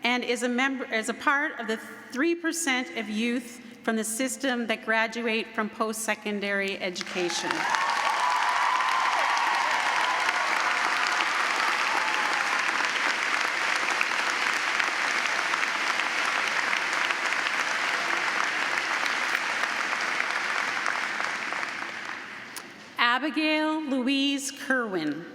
and is a part of the 3% of youth from the system that graduate from post-secondary education. Abigail Louise Kerwin.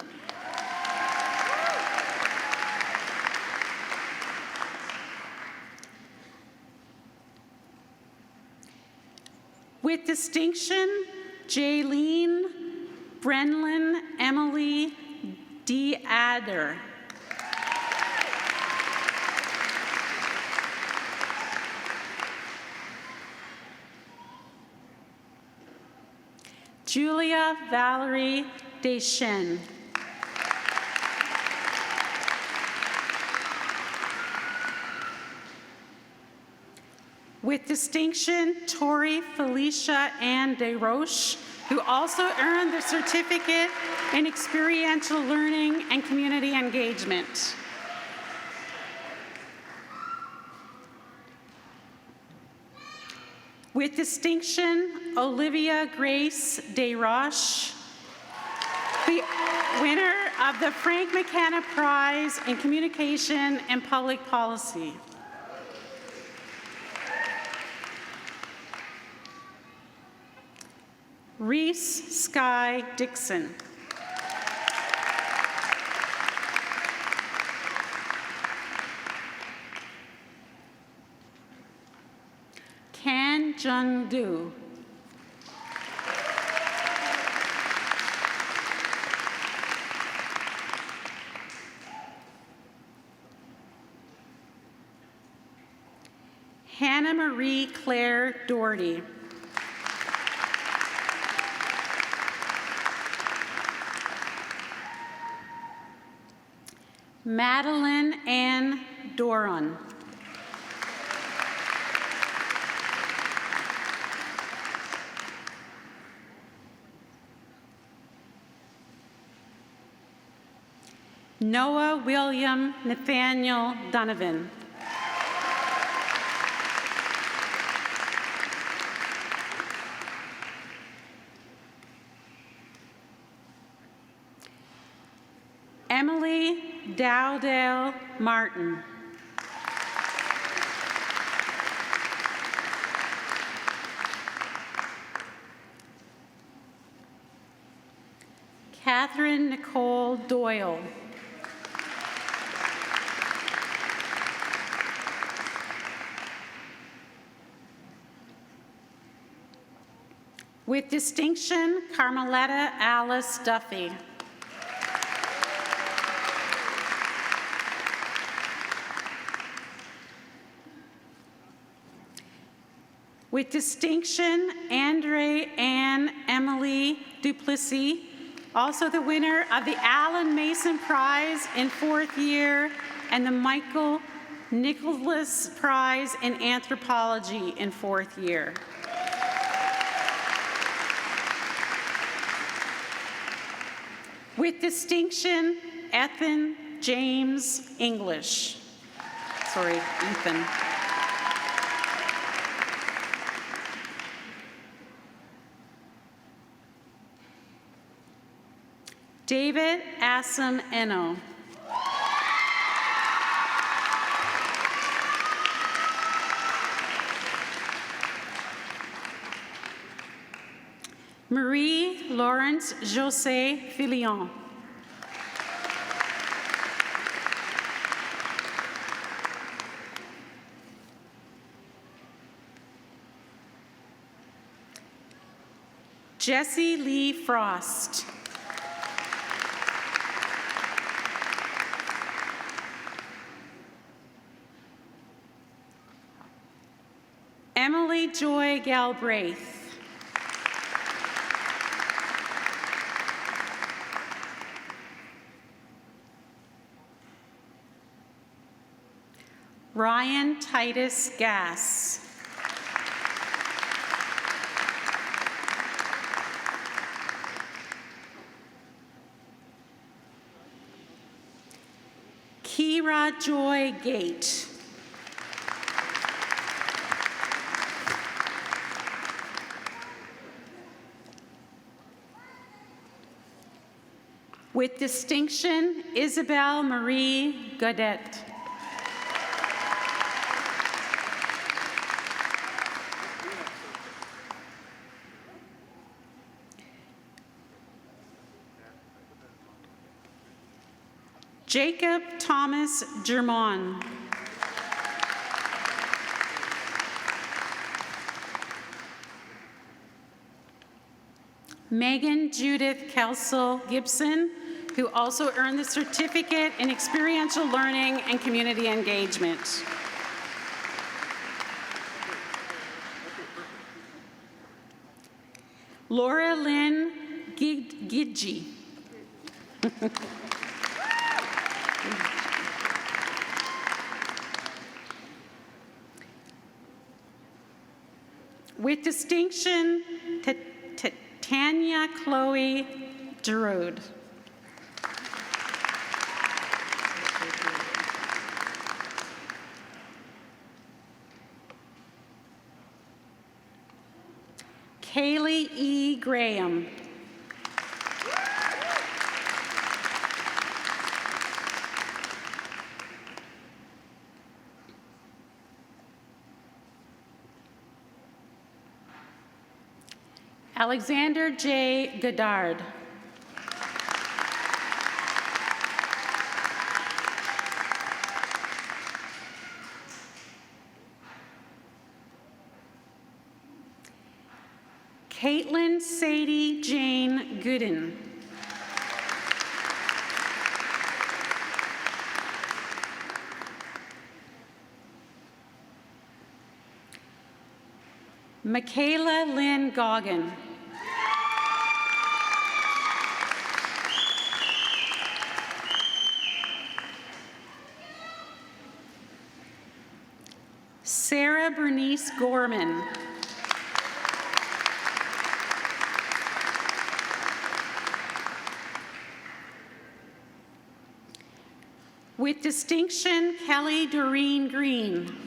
With distinction, Jaylene Brenlin Emily D. Adder. Julia Valerie Deschen. With distinction, Tori Felicia Ann DeRoche, who also earned the certificate in experiential learning and community engagement. With distinction, Olivia Grace DeRoche, the winner of the Frank McKenna Prize in Communication and Public Policy. Reese Sky Dixon. Can Jung-do. Hannah Marie Claire Doherty. Madeline Ann Doran. Noah William Nathaniel Donovan. Emily Dowdale Martin. Catherine Nicole Doyle. With distinction, Carmeletta Alice Duffy. With distinction, Andre Ann Emily Duplessis, also the winner of the Alan Mason Prize in 4th year and the Michael Nicholas Prize in Anthropology in 4th year. With distinction, Ethan James English. Sorry, Ethan. David Assam Eno. Marie Lawrence José Filion. Jessie Lee Frost. Emily Joy Galbraith. Ryan Titus Gass. Kira Joy Gate. With distinction, Isabel Marie Godet. Jacob Thomas Germon. Megan Judith Kelsel Gibson, who also earned the certificate in experiential learning and community engagement. Laura Lynn Gidji. With distinction, Tanya Chloe Giroud. Kaylee E. Graham. Alexander J. Goddard. Caitlin Sadie Jane Gooden. Michaela Lynn Goggin. Sarah Bernice Gorman. With distinction, Kelly Doreen Green.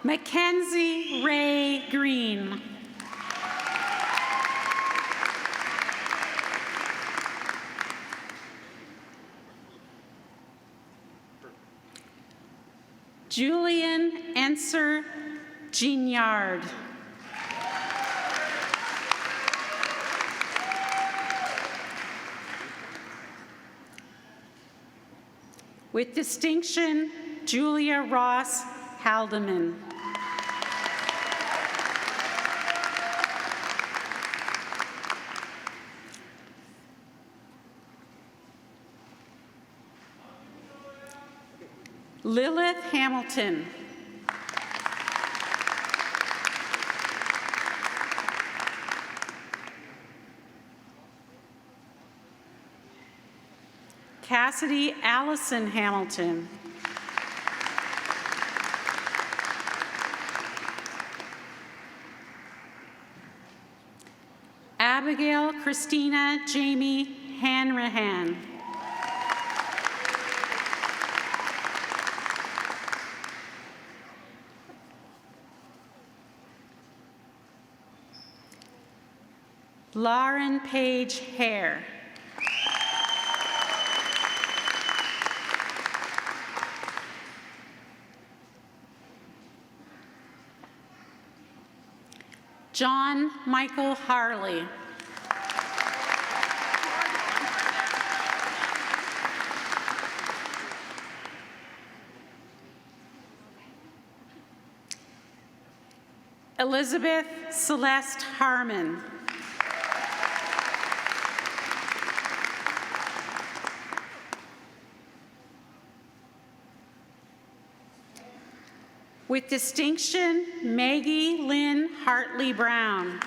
Mackenzie Ray Green. Julian Enser Gignard. With distinction, Julia Ross Haldeman. Lilith Hamilton. Cassidy Allison Hamilton. Abigail Christina Jamie Hanrahan. Lauren Page Hare. John Michael Harley. Elizabeth Celeste Harmon. With distinction, Maggie Lynn Hartley Brown.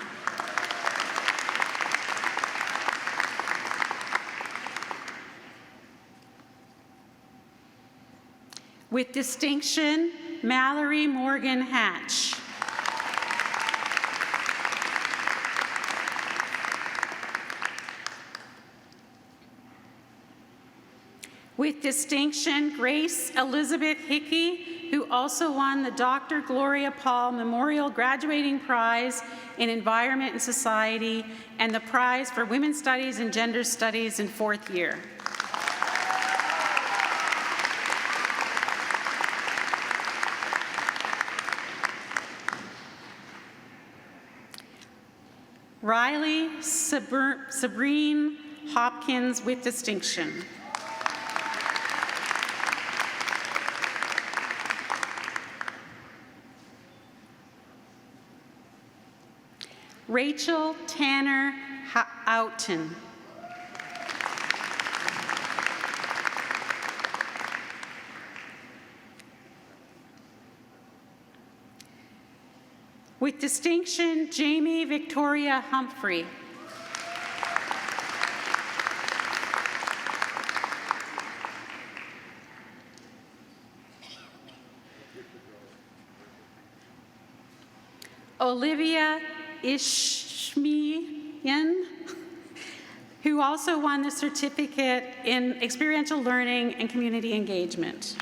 With distinction, Mallory Morgan Hatch. With distinction, Grace Elizabeth Hickey, who also won the Dr. Gloria Paul Memorial Graduating Prize in Environment and Society and the Prize for Women's Studies and Gender Studies in 4th year. Riley Sabrine Hopkins with distinction. Rachel Tanner Outen. With distinction, Jamie Victoria Humphrey. Olivia Ishmian, who also won the certificate in experiential learning and community engagement.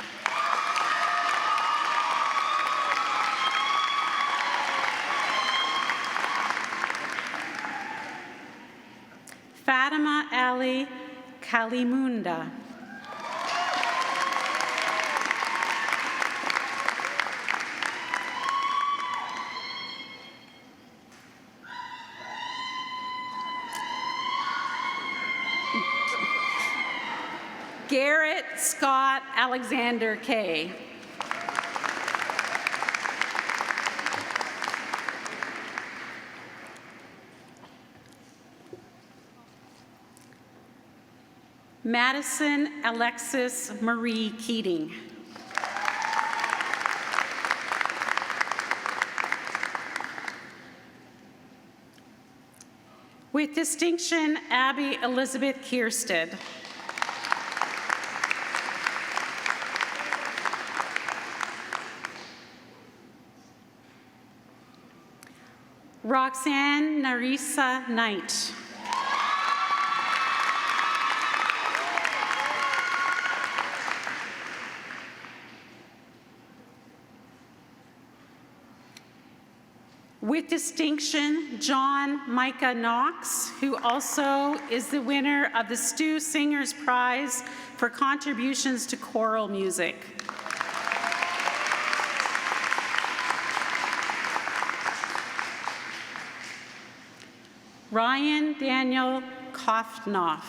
Fatima Ali Kalimunda. Garrett Scott Alexander Kay. Madison Alexis Marie Keating. With distinction, Abby Elizabeth Kiersted. Roxanne Narisa Knight. With distinction, John Micah Knox, who also is the winner of the Stu Singers Prize for contributions to choral music. Ryan Daniel Koffnoff.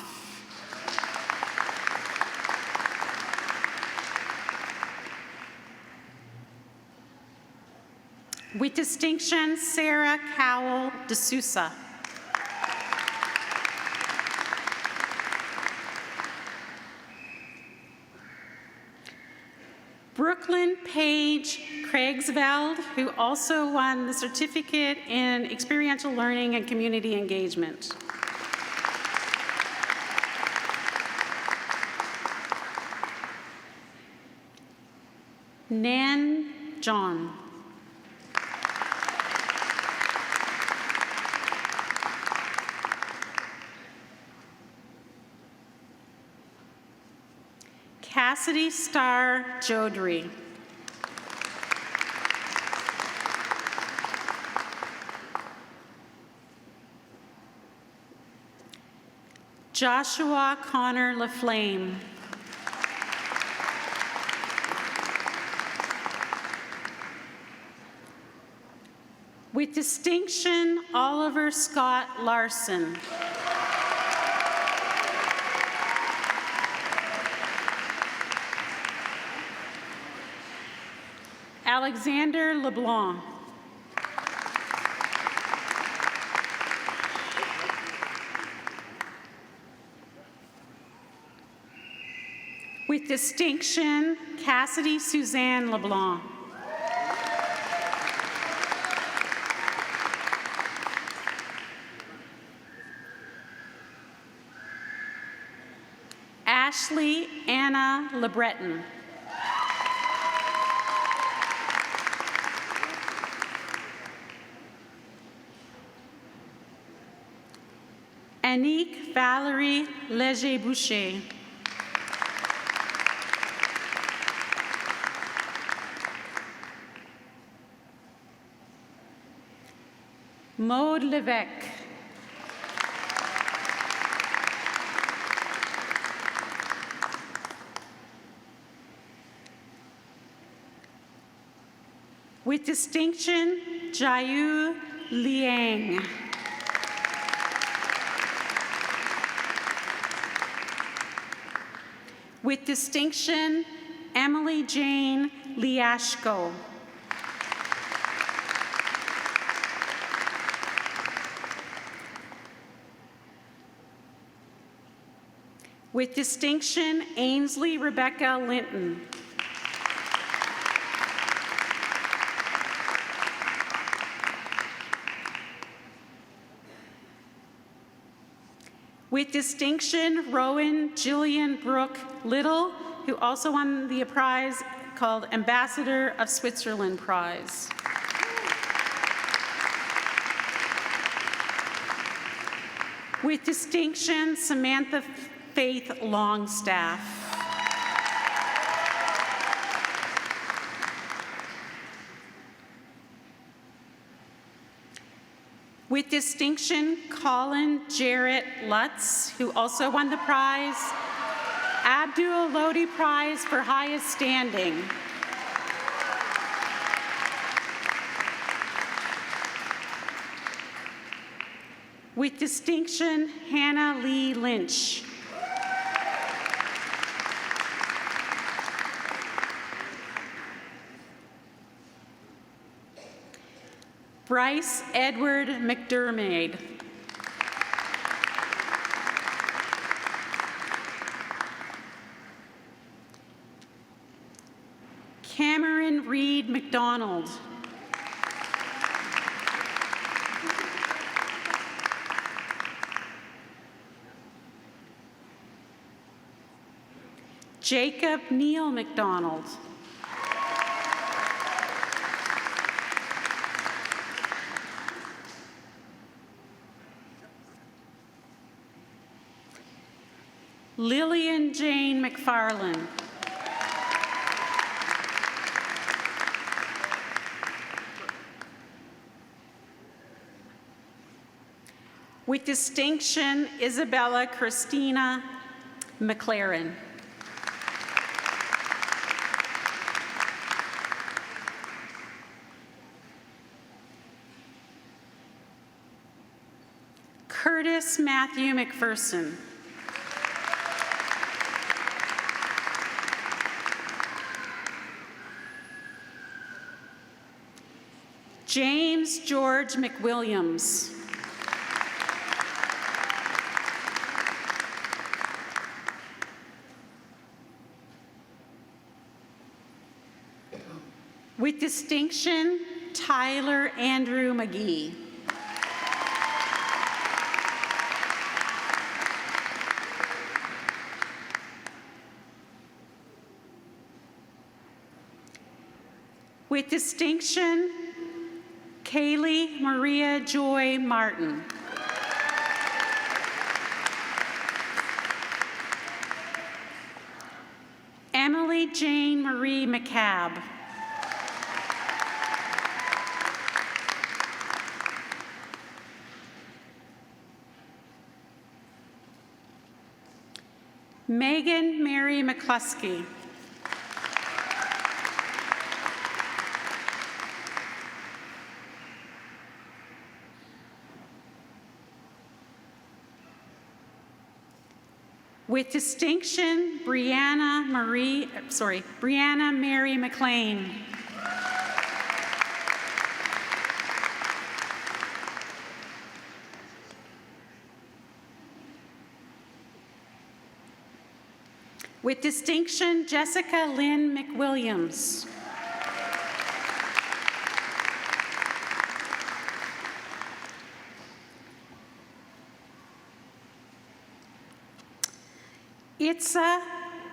With distinction, Sarah Cowell D'Souza. Brooklyn Page Craigsveld, who also won the certificate in experiential learning and community engagement. Nan John. Cassidy Starr Jodry. Joshua Connor LaFlame. With distinction, Oliver Scott Larson. Alexander LeBlanc. With distinction, Cassidy Suzanne LeBlanc. Ashley Anna LeBreton. Anique Valerie Leger-Boucher. Maude Levesque. With distinction, Jiayu Liang. With distinction, Emily Jane Liashko. With distinction, Ainsley Rebecca Linton. With distinction, Rowan Jillian Brooke Little, who also won the prize called Ambassador of Switzerland Prize. With distinction, Samantha Faith Longstaff. With distinction, Colin Jarrett Lutz, who also won the prize, Abdul Lodi Prize for highest standing. With distinction, Hannah Lee Lynch. Bryce Edward McDermott. Cameron Reed McDonald. Jacob Neal McDonald. Lillian Jane McFarland. With distinction, Isabella Christina McLaren. Curtis Matthew McPherson. James George McWilliams. With distinction, Tyler Andrew McGee. With distinction, Kaylee Maria Joy Martin. Emily Jane Marie McCabe. Megan Mary McCluskey. With distinction, Brianna Mary McLean. With distinction, Jessica Lynn McWilliams. Itza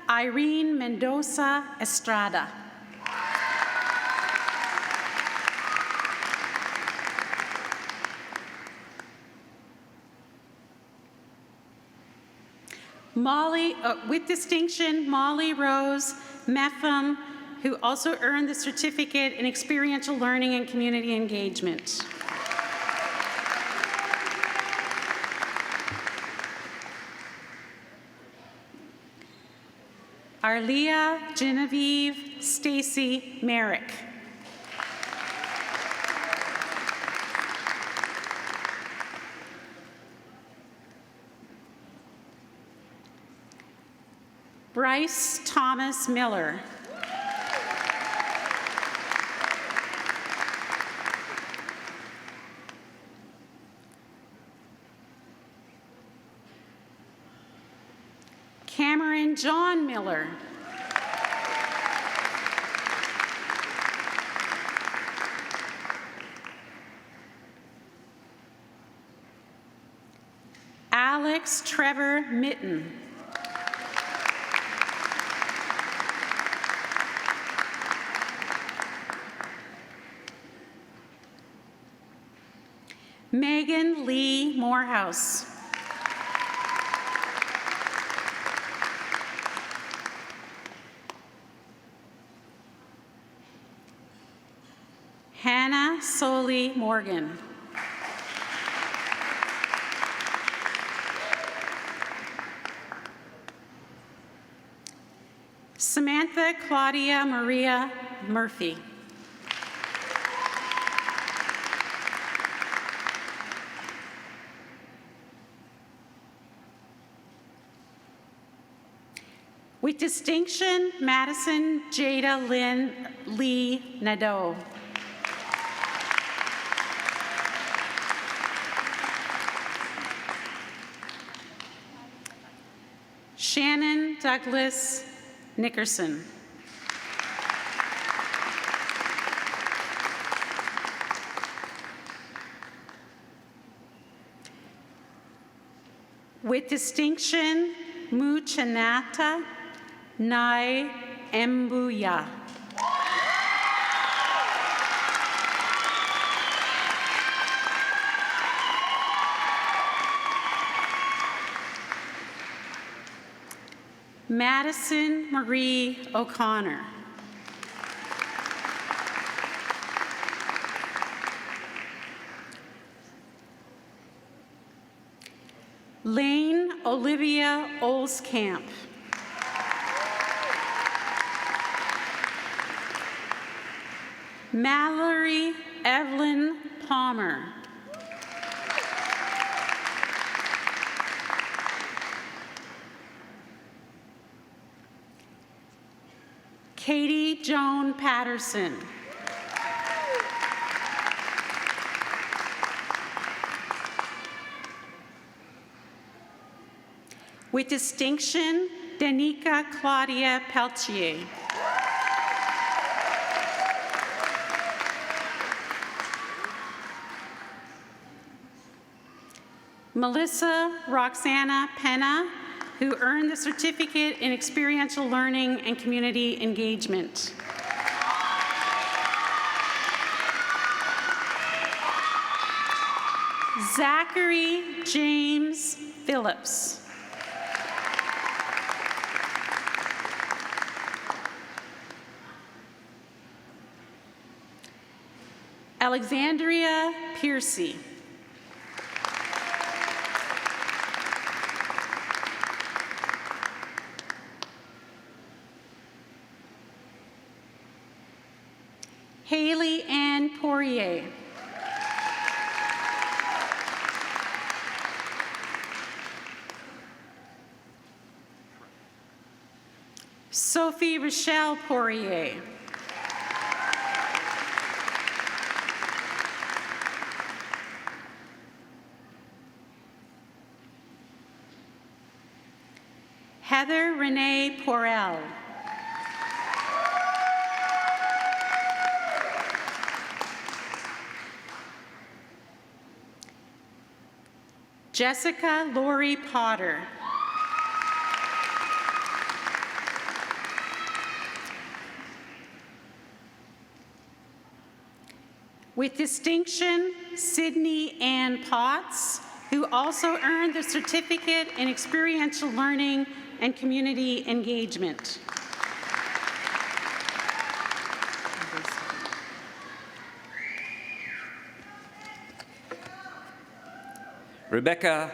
Irene Mendoza Estrada. With distinction, Molly Rose Metham, who also earned the certificate in experiential learning and community engagement. Arlia Genevieve Stacy Merrick. Bryce Thomas Miller. Cameron John Miller. Alex Trevor Mitten. Megan Lee Morehouse. Hannah Soley Morgan. Samantha Claudia Maria Murphy. With distinction, Madison Jada Lynn Lee Nadeau. Shannon Douglas Nickerson. With distinction, Muchanata Nai Mbuya. Madison Marie O'Connor. Lane Olivia Olskamp. Mallory Evelyn Palmer. Katie Joan Patterson. With distinction, Danica Claudia Peltier. Melissa Roxana Penna, who earned the Certificate in Experiential Learning and Community Engagement. Zachary James Phillips. Alexandria Piercy. Haley Ann Poirier. Sophie Rochelle Poirier. Heather Renee Porel. Jessica Lori Potter. With distinction, Sydney Ann Potts, who also earned the Certificate in Experiential Learning and Community Engagement. Rebecca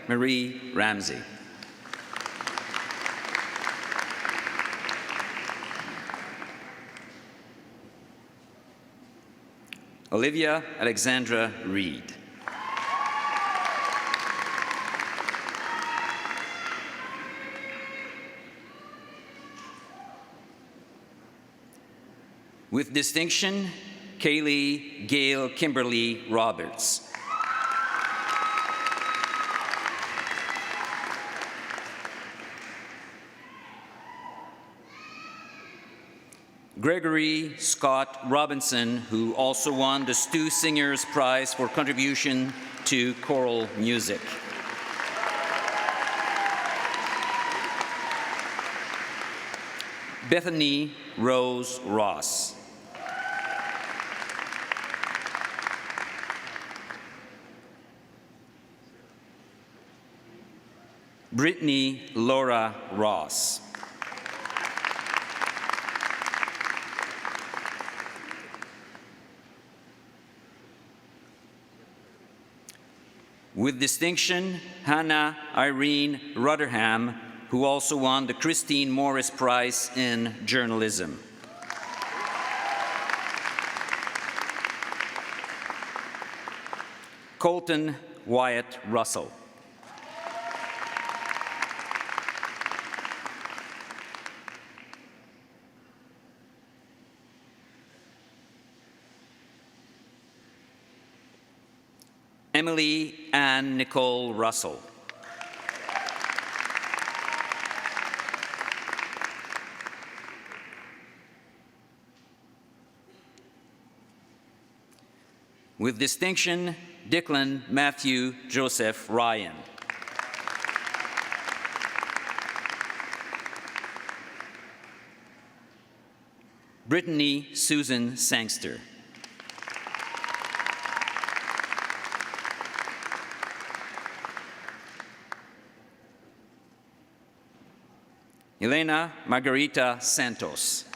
Marie Ramsey. Olivia Alexandra Reed. With distinction, Kaylee Gail Kimberly Roberts. Gregory Scott Robinson, who also won the Stu Singers Prize for contribution to choral music. Bethany Rose Ross. Brittany Laura Ross. With distinction, Hannah Irene Rutherham, who also won the Christine Morris Prize in Journalism. Colton Wyatt Russell. Emily Ann Nicole Russell. With distinction, Declan Matthew Joseph Ryan. Brittany Susan Sangster. Elena Margarita Santos.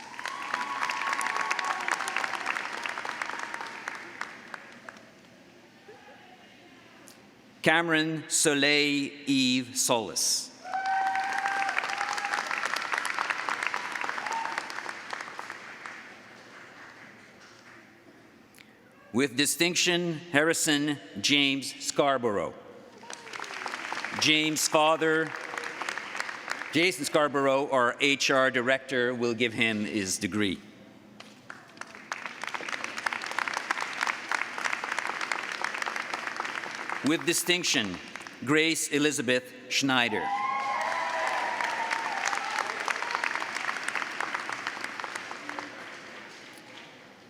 Cameron Soleil Eve Solis. With distinction, Harrison James Scarborough. James' father, Jason Scarborough, our HR director, will give him his degree. With distinction, Grace Elizabeth Schneider.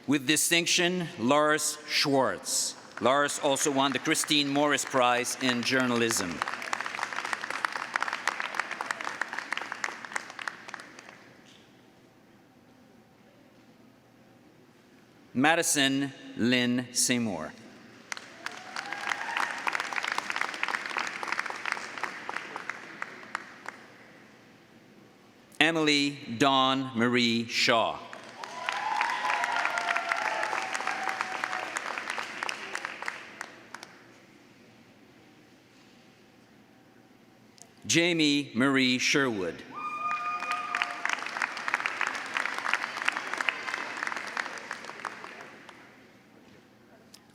With distinction, Lars Schwartz. Lars also won the Christine Morris Prize in Journalism. Madison Lynn Seymour. Emily Dawn Marie Shaw. Jamie Marie Sherwood.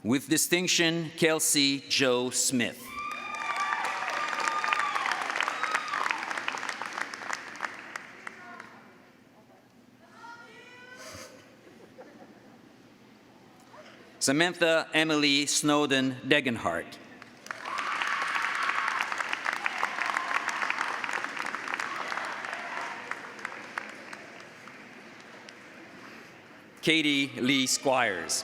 With distinction, Kelsey Joe Smith. Samantha Emily Snowden Degenhardt. Katie Lee Squires.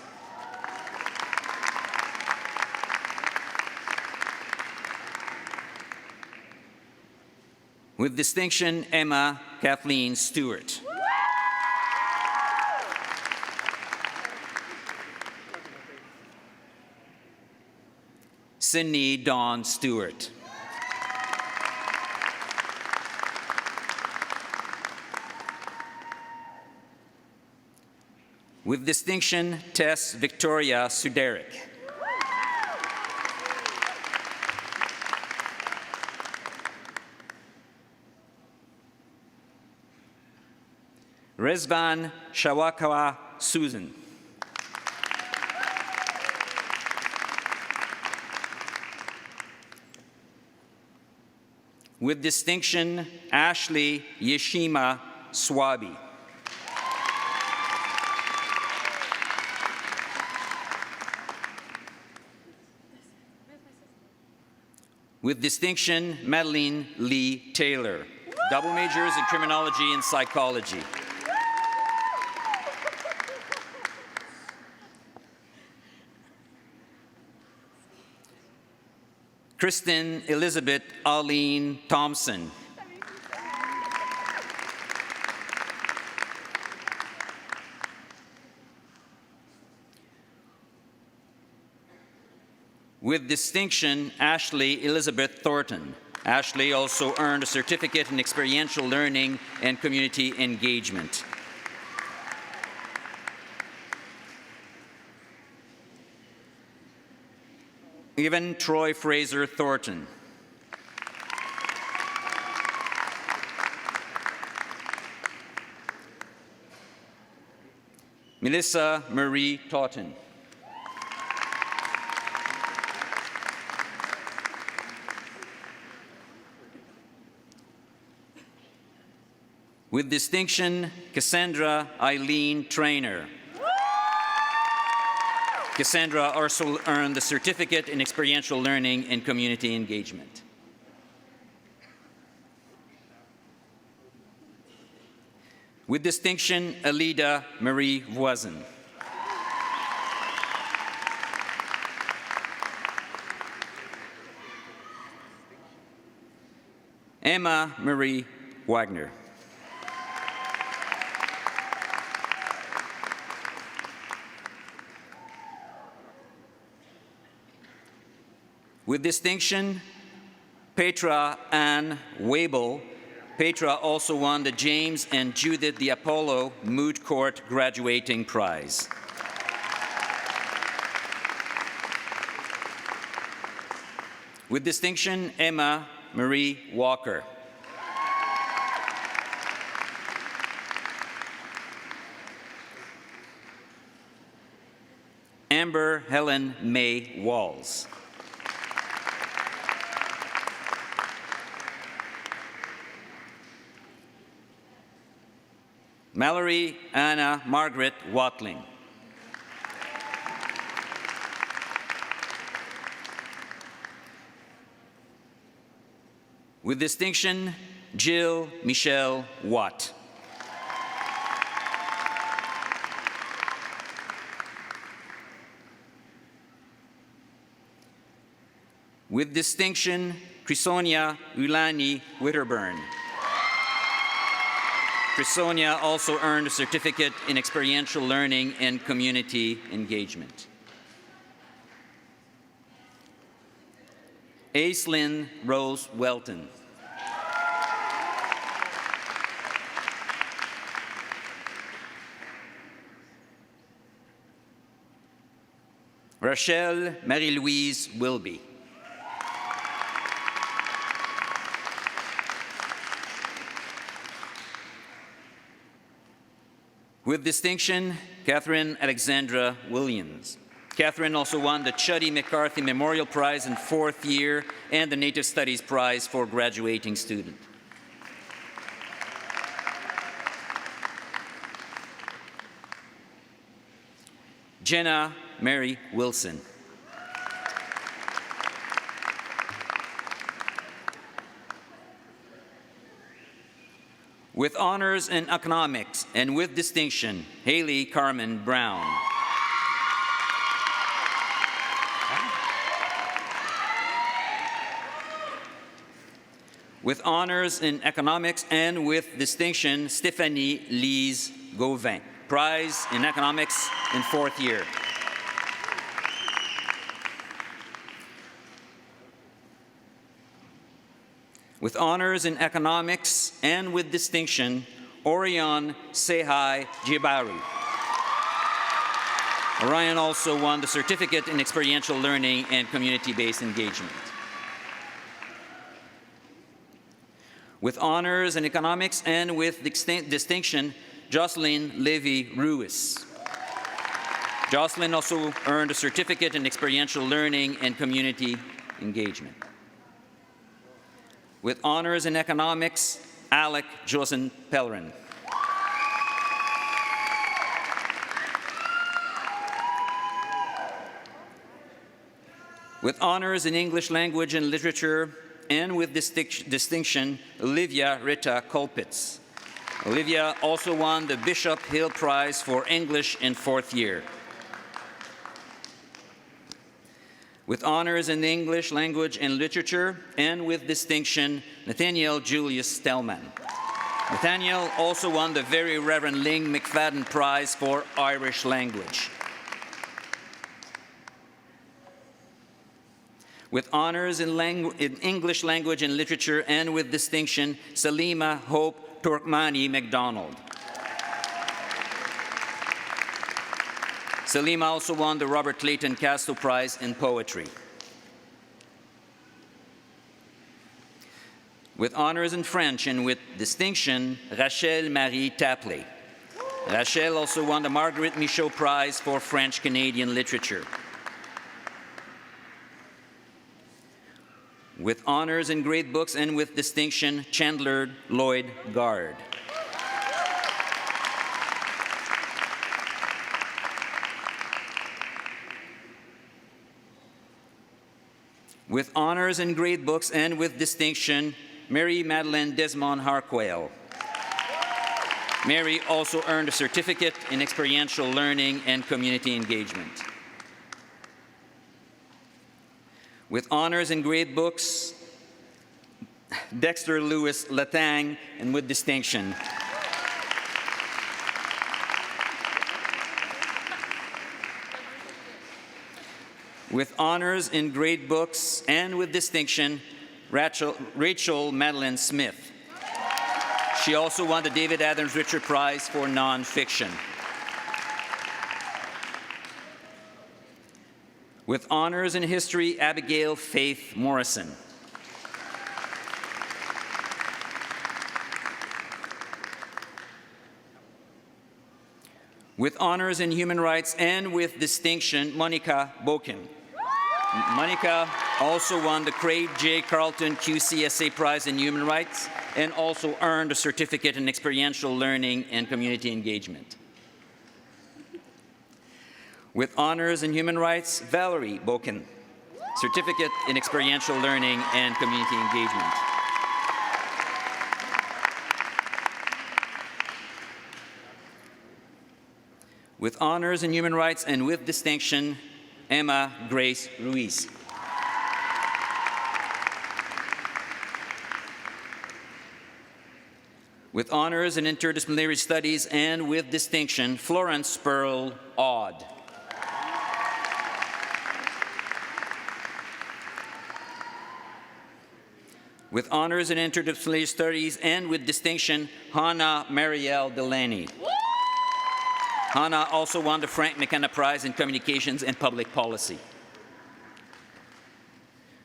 With distinction, Emma Kathleen Stewart. Sydney Dawn Stewart. With distinction, Tess Victoria Suderick. Rezvan Shawakawa Susan. With distinction, Ashley Yeshima Swabi. With distinction, Madeline Lee Taylor. Double majors in criminology and psychology. Kristen Elizabeth Arlene Thompson. With distinction, Ashley Elizabeth Thornton. Ashley also earned a certificate in experiential learning and community engagement. Evan Troy Fraser Thornton. Melissa Marie Totten. With distinction, Cassandra Eileen Trainer. Cassandra also earned the certificate in experiential learning and community engagement. With distinction, Alida Marie Voisin. Emma Marie Wagner. With distinction, Petra Ann Wabel. Petra also won the James and Judith the Apollo Moot Court Graduating Prize. With distinction, Emma Marie Walker. Amber Helen May Walls. Mallory Anna Margaret Watling. With distinction, Jill Michelle Watt. With distinction, Chrisonia Ulani Witterburn. Chrisonia also earned a certificate in experiential learning and community engagement. Aislinn Rose Welton. Rachel Marie-Louise Wilby. With distinction, Catherine Alexandra Williams. Catherine also won the Chuddy McCarthy Memorial Prize in 4th year and the Native Studies Prize for graduating student. Jenna Mary Wilson. With honors in economics and with distinction, Haley Carmen Brown. With honors in economics and with distinction, Stephanie Lise Gauvin. Prize in economics in 4th year. With honors in economics and with distinction, Orion Sehai Jibaru. Orion also won the certificate in experiential learning and community-based engagement. With honors in economics and with distinction, Jocelyn Levy Ruiz. Jocelyn also earned a certificate in experiential learning and community engagement. With honors in economics, Alec Josen Pellerin. With honors in English language and literature, and with distinction, Olivia Rita Kolpitz. Olivia also won the Bishop Hill Prize for English in 4th year. With honors in English language and literature, and with distinction, Nathaniel Julius Stellman. Nathaniel also won the Very Reverend Ling McFadden Prize for Irish language. With honors in English language and literature, and with distinction, Salima Hope Turkmani McDonald. Salima also won the Robert Clayton Casto Prize in Poetry. With honors in French and with distinction, Rachel Marie Tapley. Rachel also won the Marguerite Michaud Prize for French-Canadian Literature. With honors in great books and with distinction, Chandler Lloyd Gard. With honors in great books and with distinction, Mary Madeleine Desmond Harquail. Mary also earned a certificate in experiential learning and community engagement. With honors in great books, Dexter Lewis Latang, and with distinction. With honors in great books and with distinction, Rachel Madeline Smith. She also won the David Adams Richard Prize for nonfiction. With honors in history, Abigail Faith Morrison. With honors in human rights and with distinction, Monica Boken. Monica also won the Craig J. Carlton QCSA Prize in Human Rights and also earned a certificate in experiential learning and community engagement. With honors in human rights, Valerie Boken, certificate in experiential learning and community engagement. With honors in human rights and with distinction, Emma Grace Ruiz. With honors in interdisciplinary studies and with distinction, Florence Pearl Aud. With honors in interdisciplinary studies and with distinction, Hannah Marielle Delaney. Hannah also won the Frank McKenna Prize in Communications and Public Policy.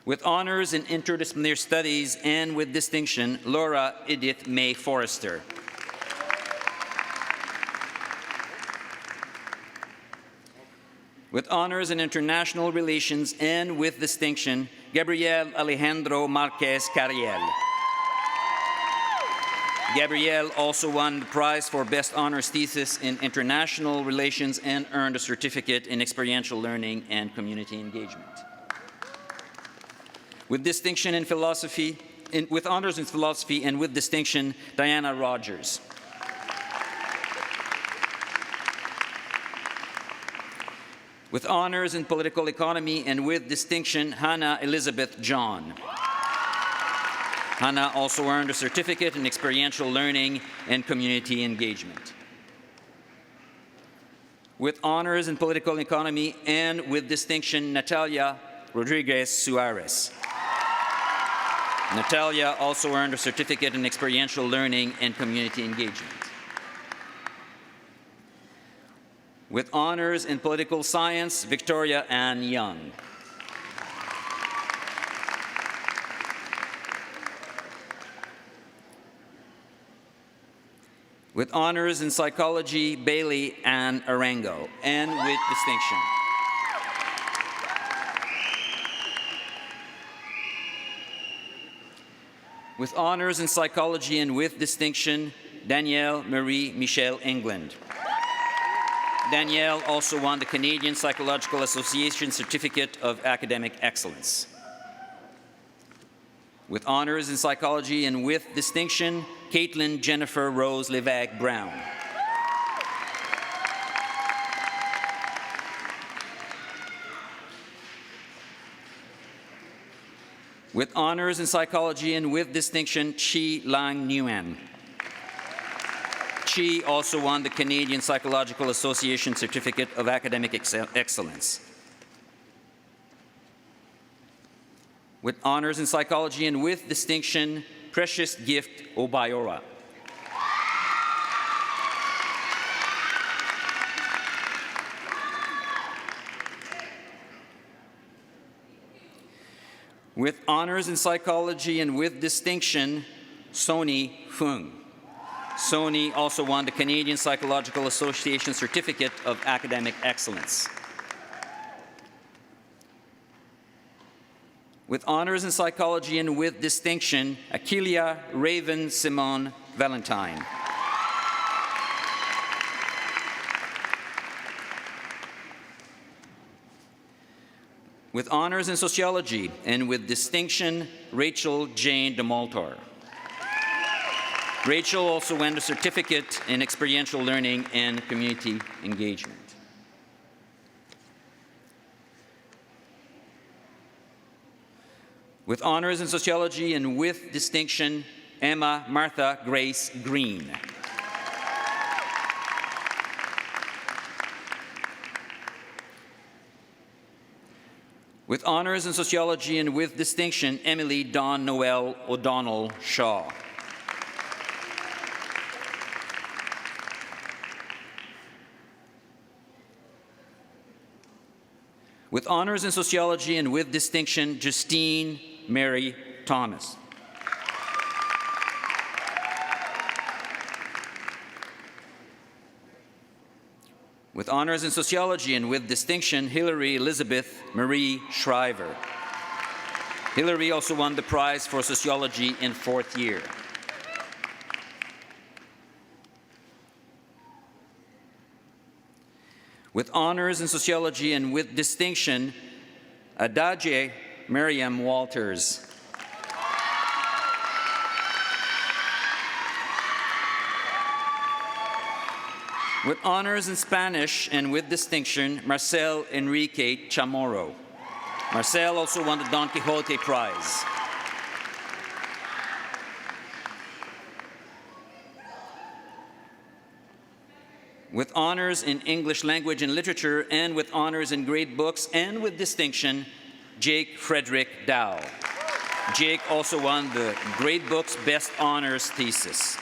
With honors in interdisciplinary studies and with distinction, Laura Edith May Forrester. With honors in international relations and with distinction, Gabriel Alejandro Marquez Carriel. Gabrielle also won the prize for Best Honors Thesis in International Relations and earned a certificate in Experiential Learning and Community Engagement. With distinction in philosophy, with honors in philosophy and with distinction, Diana Rogers. With honors in political economy and with distinction, Hannah Elizabeth John. Hannah also earned a certificate in experiential learning and community engagement. With honors in political economy and with distinction, Natalia Rodriguez Suarez. Natalia also earned a certificate in experiential learning and community engagement. With honors in political science, Victoria Ann Young. With honors in psychology, Bailey Ann Arango, and with distinction. With honors in psychology and with distinction, Danielle Marie Michelle England. Danielle also won the Canadian Psychological Association Certificate of Academic Excellence. With honors in psychology and with distinction, Caitlin Jennifer Rose Levac Brown. With honors in psychology and with distinction, Chi Lang Nguyen. Chi also won the Canadian Psychological Association Certificate of Academic Excellence. With honors in psychology and with distinction, Precious Gift Obayora. With honors in psychology and with distinction, Sony Fung. Sony also won the Canadian Psychological Association Certificate of Academic Excellence. With honors in psychology and with distinction, Aquilia Raven Simone Valentine. With honors in sociology and with distinction, Rachel Jane DeMoltor. Rachel also won a certificate in experiential learning and community engagement. With honors in sociology and with distinction, Emma Martha Grace Green. With honors in sociology and with distinction, Emily Dawn Noel O'Donnell Shaw. With honors in sociology and with distinction, Justine Mary Thomas. With honors in sociology and with distinction, Hilary Elizabeth Marie Shriver. Hilary also won the prize for sociology in 4th year. With honors in sociology and with distinction, Adaje Miriam Walters. With honors in Spanish and with distinction, Marcel Enrique Chamorro. Marcel also won the Don Quixote Prize. With honors in English language and literature and with honors in great books and with distinction, Jake Frederick Dow. Jake also won the Great Books Best Honors Thesis.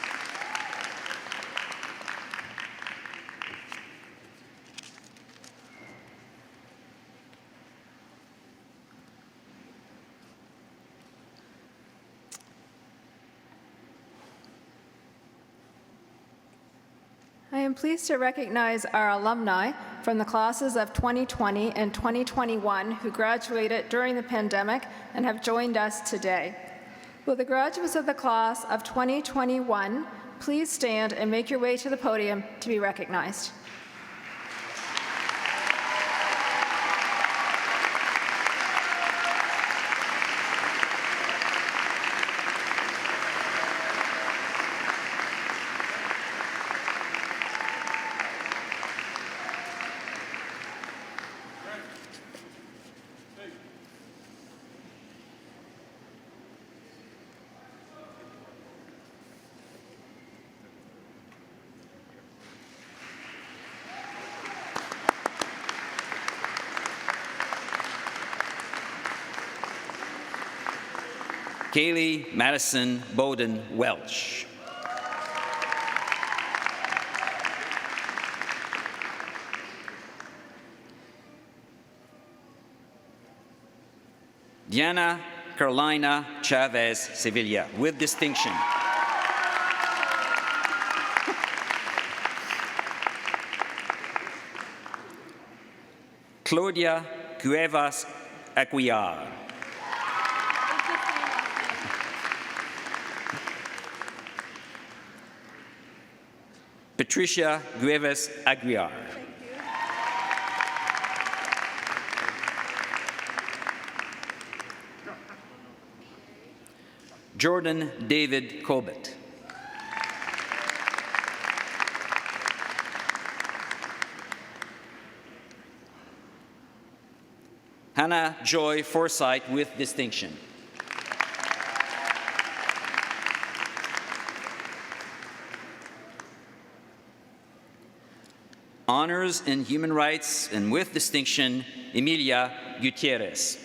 I am pleased to recognize our alumni from the classes of 2020 and 2021 who graduated during the pandemic and have joined us today. Will the graduates of the class of 2021 please stand and make your way to the podium to be recognized? Kaylee Madison Bowden Welch. Diana Carolina Chavez Sevilla, with distinction. Claudia Cuevas Aguiar. Patricia Guevas Aguiar. Jordan David Colbert. Hannah Joy Forsythe with distinction. Honors in Human Rights and with distinction, Emilia Gutierrez.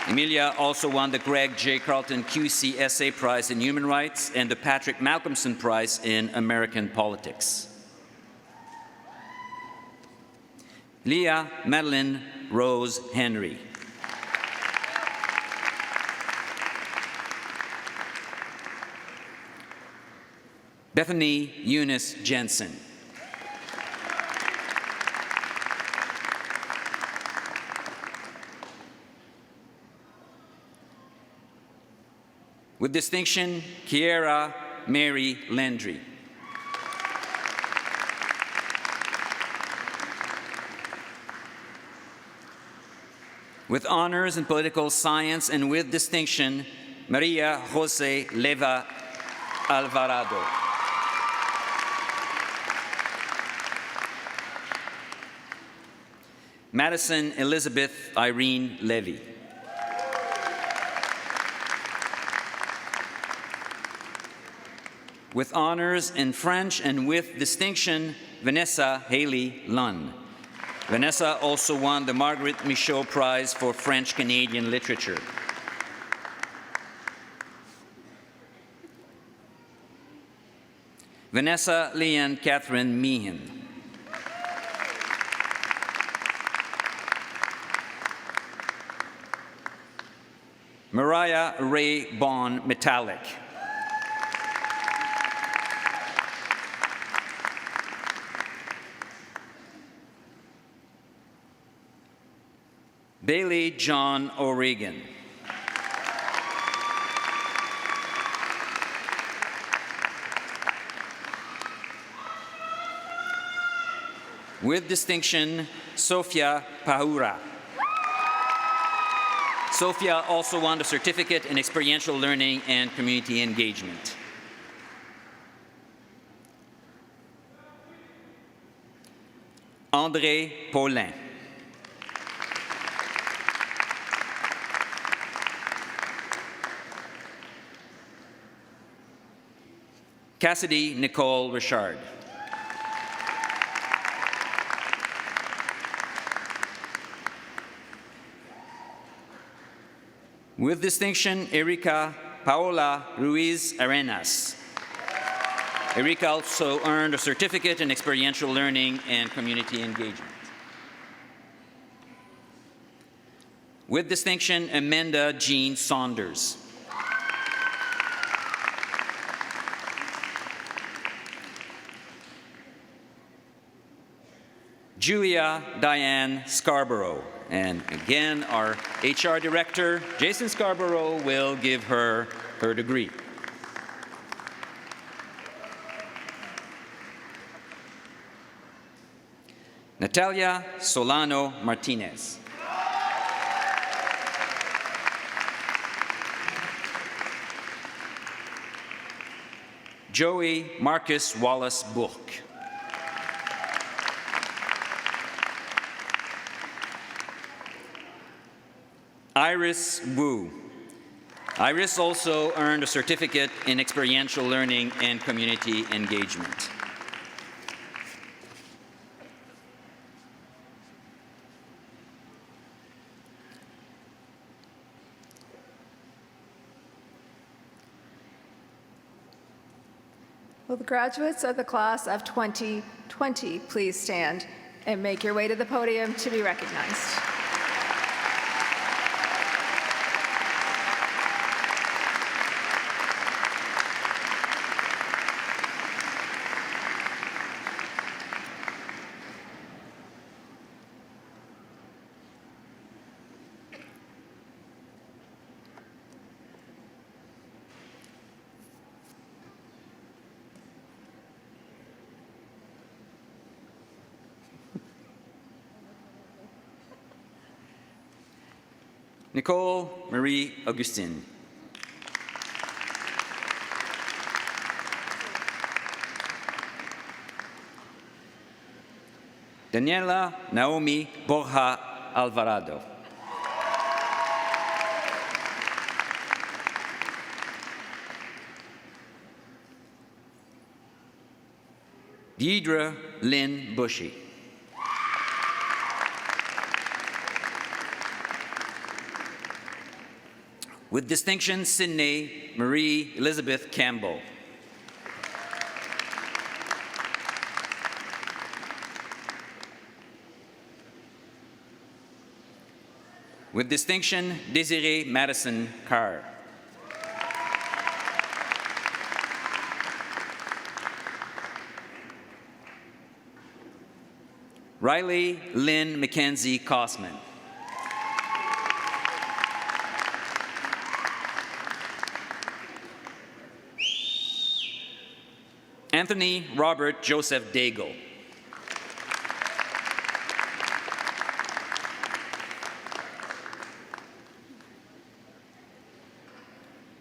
Emilia also won the Greg J. Carlton QC Essay Prize in Human Rights and the Patrick Malcolmson Prize in American Politics. Leah Madeline Rose Henry. Bethany Eunice Jensen. With distinction, Kiera Mary Landry. With honors in political science and with distinction, Maria Jose Leva Alvarado. Madison Elizabeth Irene Levy. With honors in French and with distinction, Vanessa Haley Lunn. Vanessa also won the Margaret Michaud Prize for French-Canadian Literature. Vanessa Leanne Catherine Meehan. Mariah Ray Bond Metallic. Bailey John O'Regan. With distinction, Sofia Pahura. Sofia also won the certificate in experiential learning and community engagement. André Paulin. Cassidy Nicole Richard. With distinction, Erika Paola Ruiz Arenas. Erika also earned a certificate in experiential learning and community engagement. With distinction, Amanda Jean Saunders. Julia Diane Scarborough. And again, our HR director, Jason Scarborough, will give her her degree. Natalia Solano Martinez. Joey Marcus Wallace Bourque. Iris Wu. Iris also earned a certificate in experiential learning and community engagement. Will the graduates of the class of 2020 please stand and make your way to the podium to be recognized? Nicole Marie Augustine. Daniela Naomi Borja Alvarado. Deidre Lynn Bushy. With distinction, Sydney Marie Elizabeth Campbell. With distinction, Desiree Madison Carr. Riley Lynn Mackenzie Kosman. Anthony Robert Joseph Daigle.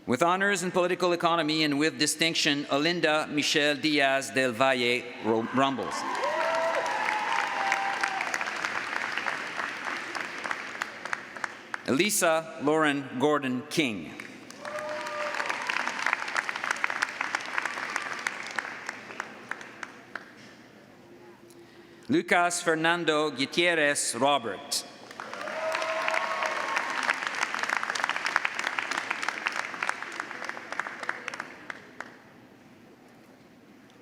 With honors in political economy and with distinction, Olinda Michelle Diaz del Valle Rumbles. Elisa Lauren Gordon King. Lucas Fernando Gutierrez Robert.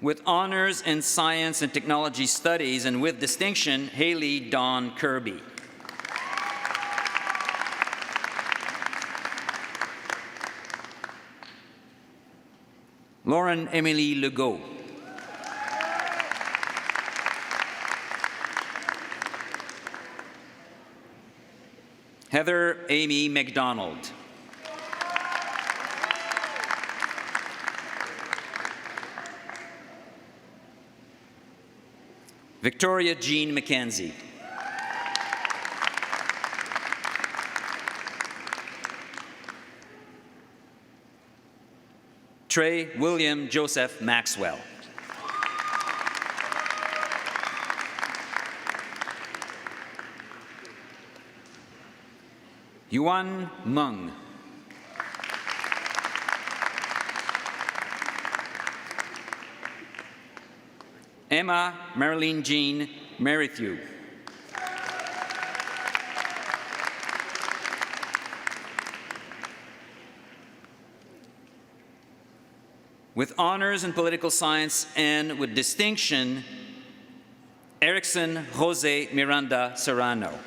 With honors in science and technology studies and with distinction, Haley Dawn Kirby. Lauren Emily Legault. Heather Amy McDonald. Victoria Jean McKenzie. Trey William Joseph Maxwell. Yuan Meng. Emma Marilyn Jean Merrithew. With honors in political science and with distinction, Erickson Jose Miranda Serrano.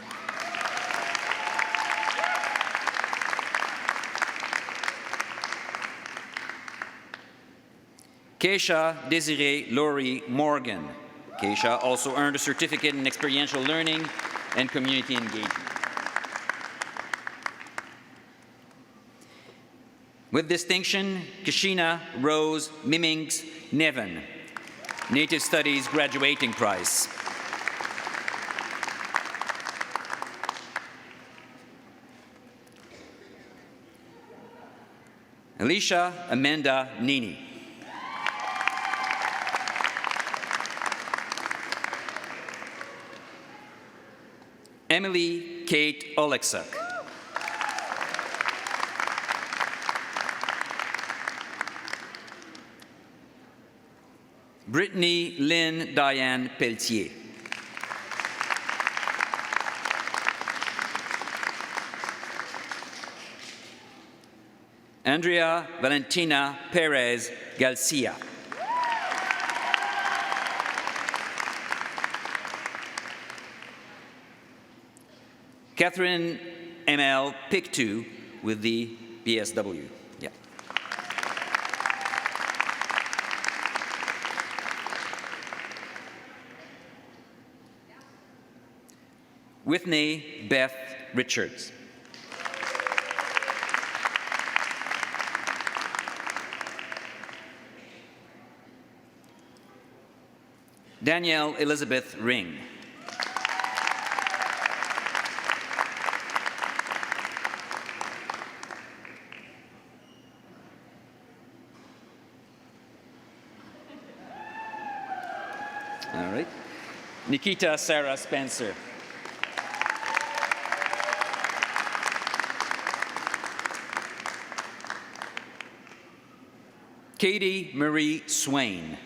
Keisha Desiree Laurie Morgan. Keisha also earned a certificate in experiential learning and community engagement. With distinction, Kashina Rose Mimings Nevin, Native Studies Graduating Prize. Alicia Amanda Nini. Emily Kate Oleksuk. Brittany Lynn Diane Pelletier. Andrea Valentina Perez Garcia. Catherine ML Pictou with the BSW. Yeah. Whitney Beth Richards. Danielle Elizabeth Ring. All right. Nikita Sarah Spencer. Katie Marie Swain.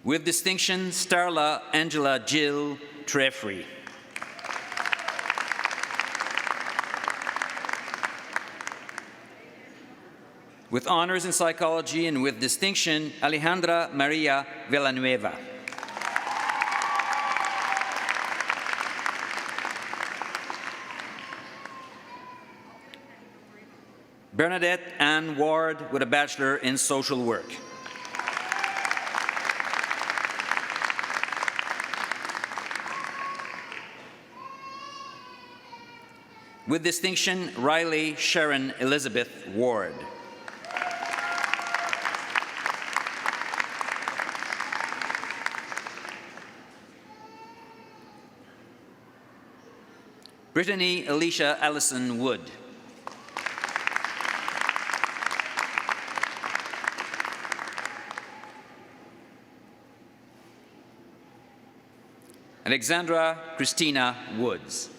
With distinction, Starla Angela Jill Trefry. With honors in psychology and with distinction, Alejandra Maria Villanueva. Bernadette Ann Ward with a Bachelor in Social Work. With distinction, Riley Sharon Elizabeth Ward. Brittany Alicia Allison Wood. Alexandra Christina Woods.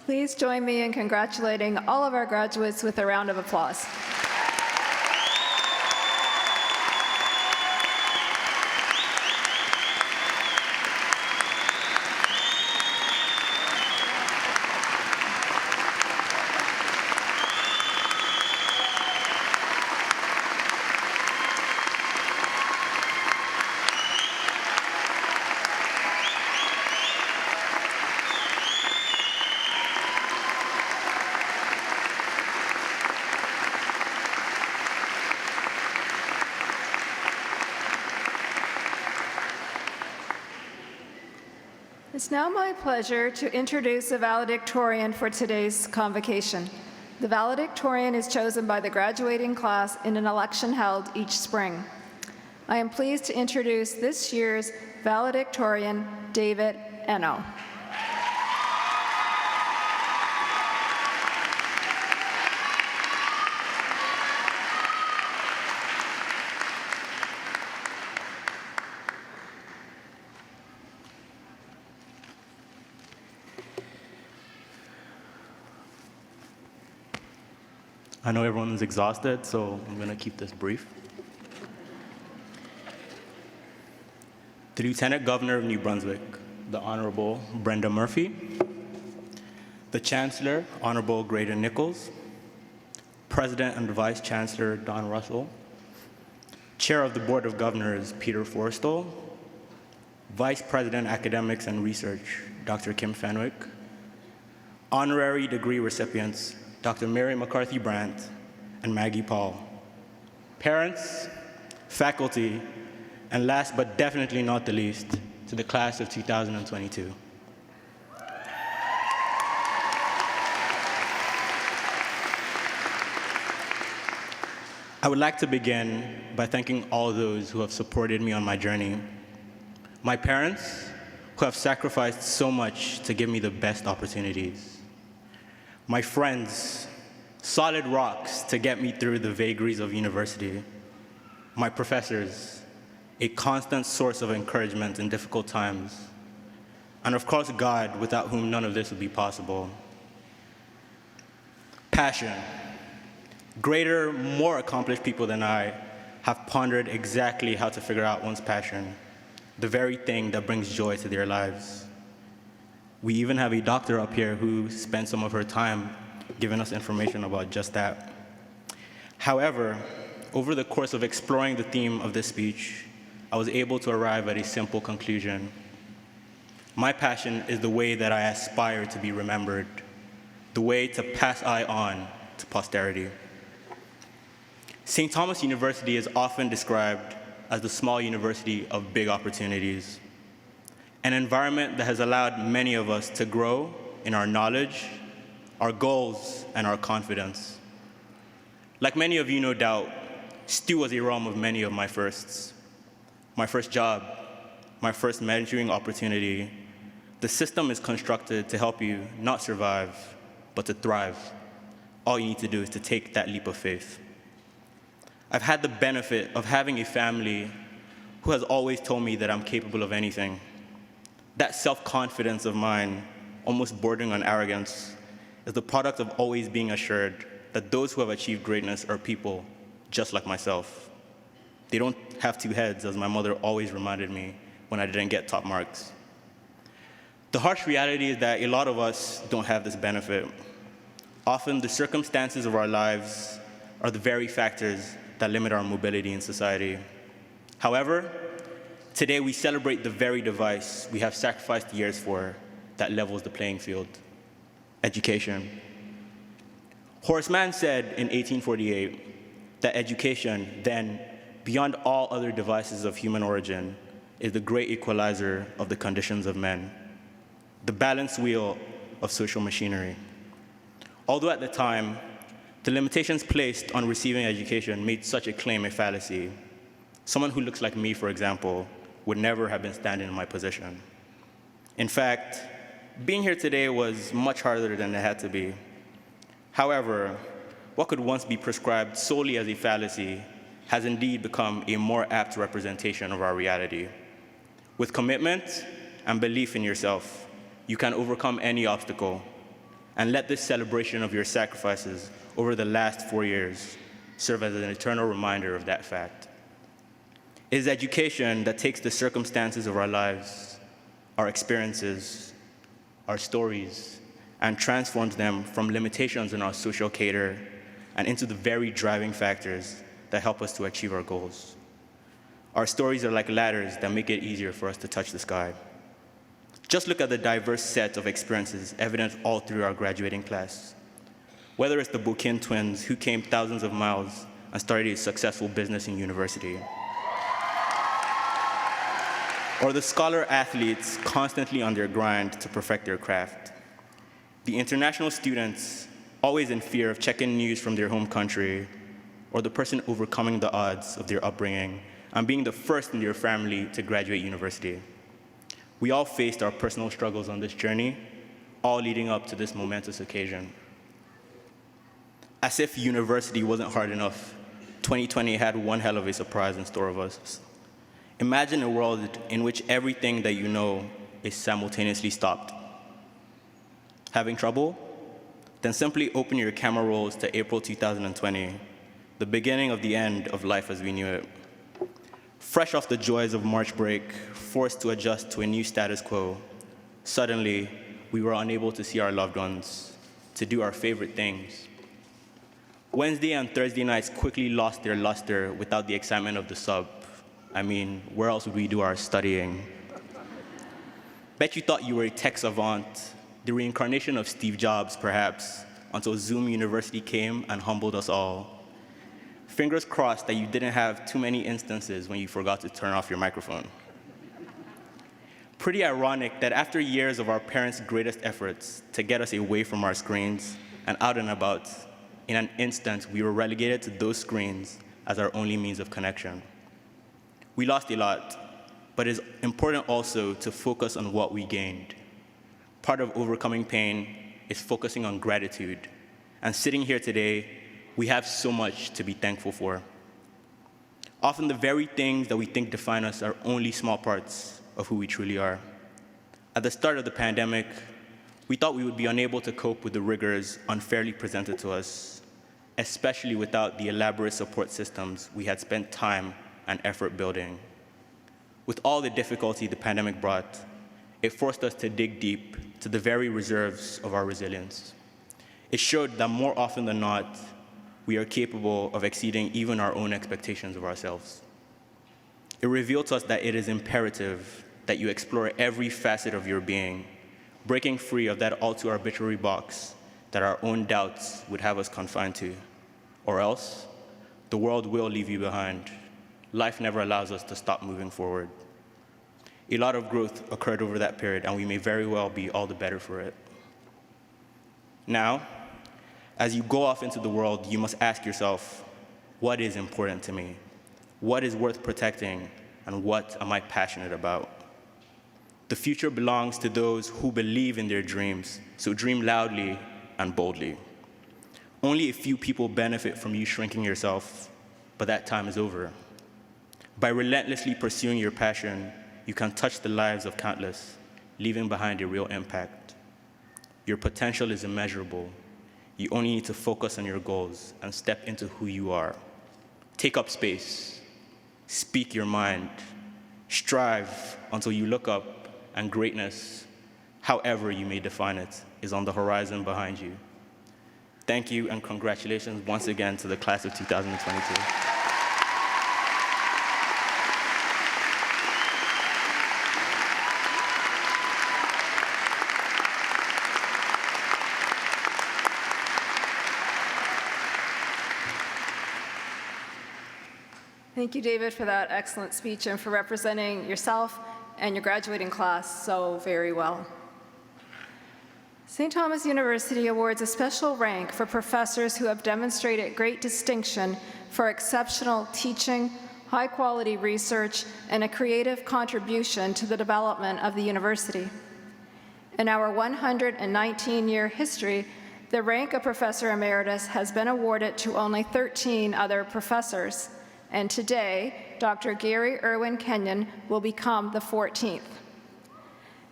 Please join me in congratulating all of our graduates with a round of applause. It's now my pleasure to introduce the valedictorian for today's convocation. The valedictorian is chosen by the graduating class in an election held each spring. I am pleased to introduce this year's valedictorian, David Eno. I know everyone's exhausted, so I'm going to keep this brief. The Lieutenant Governor of New Brunswick, the Honorable Brenda Murphy, the Chancellor, Honorable Graydon Nichols, President and Vice Chancellor Don Russell, Chair of the Board of Governors Peter Forstall, Vice President Academics and Research Dr. Kim Fenwick, honorary degree recipients Dr. Mary McCarthy Brandt and Maggie Paul, parents, faculty, and last but definitely not the least, to the class of 2022. I would like to begin by thanking all those who have supported me on my journey. My parents, who have sacrificed so much to give me the best opportunities. My friends, solid rocks to get me through the vagaries of university. My professors, a constant source of encouragement in difficult times. And of course, God, without whom none of this would be possible. Passion. Greater, more accomplished people than I have pondered exactly how to figure out one's passion, the very thing that brings joy to their lives. We even have a doctor up here who spent some of her time giving us information about just that. However, over the course of exploring the theme of this speech, I was able to arrive at a simple conclusion. My passion is the way that I aspire to be remembered, the way to pass I on to posterity. St. Thomas University is often described as the small university of big opportunities, an environment that has allowed many of us to grow in our knowledge, our goals, and our confidence. Like many of you, no doubt, STU was a realm of many of my firsts. My first job, my first mentoring opportunity. The system is constructed to help you not survive, but to thrive. All you need to do is to take that leap of faith. I've had the benefit of having a family who has always told me that I'm capable of anything. That self-confidence of mine, almost bordering on arrogance, is the product of always being assured that those who have achieved greatness are people just like myself. They don't have two heads, as my mother always reminded me when I didn't get top marks. The harsh reality is that a lot of us don't have this benefit. Often the circumstances of our lives are the very factors that limit our mobility in society. However, today we celebrate the very device we have sacrificed years for that levels the playing field: education. Horace Mann said in 1848 that education, then, beyond all other devices of human origin, is the great equalizer of the conditions of men, the balance wheel of social machinery. Although at the time, the limitations placed on receiving education made such a claim a fallacy, someone who looks like me, for example, would never have been standing in my position. In fact, being here today was much harder than it had to be. However, what could once be prescribed solely as a fallacy has indeed become a more apt representation of our reality. With commitment and belief in yourself, you can overcome any obstacle, and let this celebration of your sacrifices over the last 4 years serve as an eternal reminder of that fact. It is education that takes the circumstances of our lives, our experiences, our stories, and transforms them from limitations in our social cater and into the very driving factors that help us to achieve our goals. Our stories are like ladders that make it easier for us to touch the sky. Just look at the diverse set of experiences evident all through our graduating class. Whether it's the Buchan twins who came thousands of miles and started a successful business in university. or the scholar athletes constantly on their grind to perfect their craft, the international students always in fear of checking news from their home country, or the person overcoming the odds of their upbringing and being the first in their family to graduate university. We all faced our personal struggles on this journey, all leading up to this momentous occasion. As if university wasn't hard enough, 2020 had one hell of a surprise in store of us. Imagine a world in which everything that you know is simultaneously stopped. Having trouble? Then simply open your camera rolls to April 2020, the beginning of the end of life as we knew it. Fresh off the joys of March break, forced to adjust to a new status quo, suddenly we were unable to see our loved ones, to do our favorite things. Wednesday and Thursday nights quickly lost their luster without the excitement of the sub. I mean, where else would we do our studying? Bet you thought you were a tech savant, the reincarnation of Steve Jobs, perhaps, until Zoom University came and humbled us all. Fingers crossed that you didn't have too many instances when you forgot to turn off your microphone. Pretty ironic that after years of our parents' greatest efforts to get us away from our screens and out and about, in an instant, we were relegated to those screens as our only means of connection. We lost a lot, but it's important also to focus on what we gained. Part of overcoming pain is focusing on gratitude. And sitting here today, we have so much to be thankful for. Often the very things that we think define us are only small parts of who we truly are. At the start of the pandemic, we thought we would be unable to cope with the rigors unfairly presented to us, especially without the elaborate support systems we had spent time and effort building. With all the difficulty the pandemic brought, it forced us to dig deep to the very reserves of our resilience. It showed that more often than not, we are capable of exceeding even our own expectations of ourselves. It revealed to us that it is imperative that you explore every facet of your being, breaking free of that all-too-arbitrary box that our own doubts would have us confined to. Or else, the world will leave you behind. Life never allows us to stop moving forward. A lot of growth occurred over that period, and we may very well be all the better for it. Now, as you go off into the world, you must ask yourself, what is important to me? What is worth protecting? And what am I passionate about? The future belongs to those who believe in their dreams, so dream loudly and boldly. Only a few people benefit from you shrinking yourself, but that time is over. By relentlessly pursuing your passion, you can touch the lives of countless, leaving behind a real impact. Your potential is immeasurable. You only need to focus on your goals and step into who you are. Take up space. Speak your mind. Strive until you look up and greatness, however you may define it, is on the horizon behind you. Thank you and congratulations once again to the class of 2022. Thank you, David, for that excellent speech and for representing yourself and your graduating class so very well. St. Thomas University awards a special rank for professors who have demonstrated great distinction for exceptional teaching, high-quality research, and a creative contribution to the development of the university. In our 119-year history, the rank of Professor Emeritus has been awarded to only 13 other professors. And today, Dr. Gary Irwin Kenyon will become the 14th.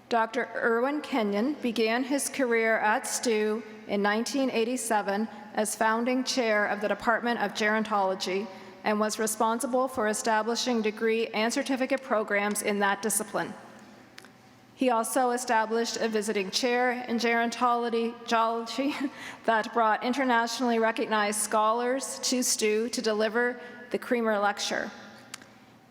Dr. Irwin Kenyon began his career at STU in 1987 as founding chair of the Department of Gerontology and was responsible for establishing degree and certificate programs in that discipline. He also established a visiting chair in gerontology that brought internationally recognized scholars to STU to deliver the Creamer Lecture.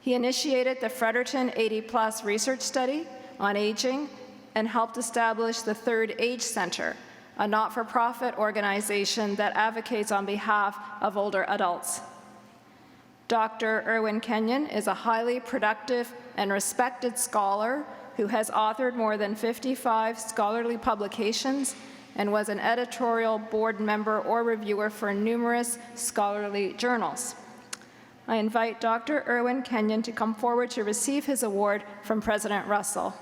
He initiated the Fredericton 80+ research study on aging and helped establish the Third Age Center, a not-for-profit organization that advocates on behalf of older adults. Dr. Irwin Kenyon is a highly productive and respected scholar who has authored more than 55 scholarly publications and was an editorial board member or reviewer for numerous scholarly journals. I invite Dr. Erwin Kenyon to come forward to receive his award from President Russell.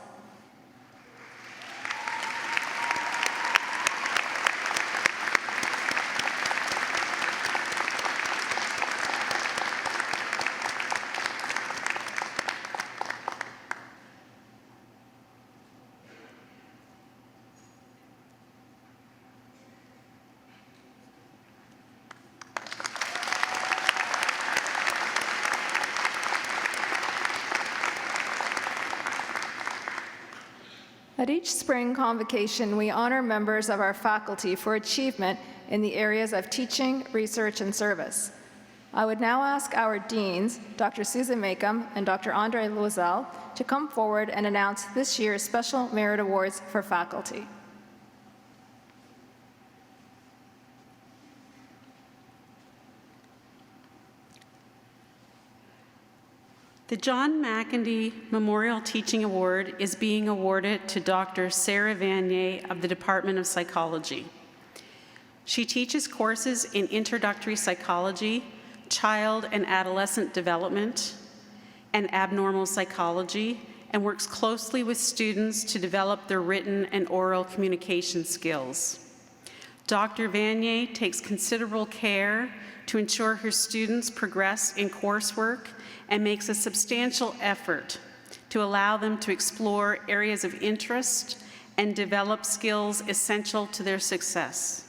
At each spring convocation, we honor members of our faculty for achievement in the areas of teaching, research, and service. I would now ask our deans, Dr. Susan Makem and Dr. Andre Loisel, to come forward and announce this year's Special Merit Awards for faculty. The John McIndy Memorial Teaching Award is being awarded to Dr. Sarah Vanier of the Department of Psychology. She teaches courses in introductory psychology, child and adolescent development, and abnormal psychology, and works closely with students to develop their written and oral communication skills. Dr. Vanier takes considerable care to ensure her students progress in coursework and makes a substantial effort to allow them to explore areas of interest and develop skills essential to their success.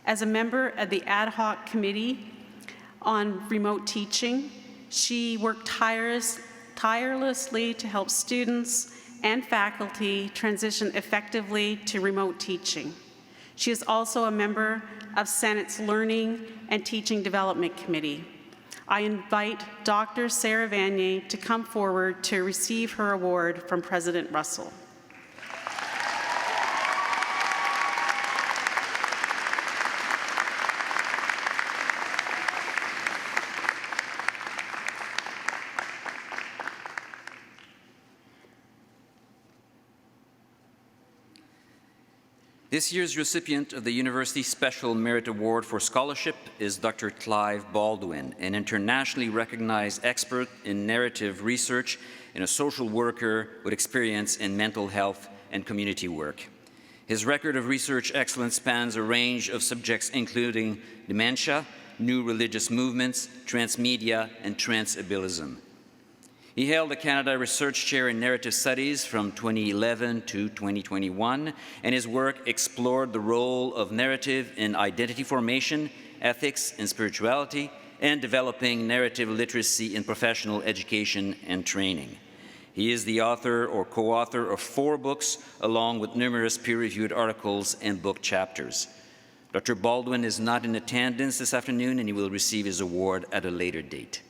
As a member of the ad hoc committee on remote teaching, she worked tirelessly to help students and faculty transition effectively to remote teaching. She is also a member of Senate's Learning and Teaching Development Committee. I invite Dr. Sarah Vanier to come forward to receive her award from President Russell. This year's recipient of the University Special Merit Award for Scholarship is Dr. Clive Baldwin, an internationally recognized expert in narrative research and a social worker with experience in mental health and community work. His record of research excellence spans a range of subjects including dementia, new religious movements, transmedia, and transableism. He held the Canada Research Chair in Narrative Studies from 2011 to 2021, and his work explored the role of narrative in identity formation, ethics, and spirituality, and developing narrative literacy in professional education and training. He is the author or co-author of 4 books, along with numerous peer-reviewed articles and book chapters. Dr. Baldwin is not in attendance this afternoon, and he will receive his award at a later date.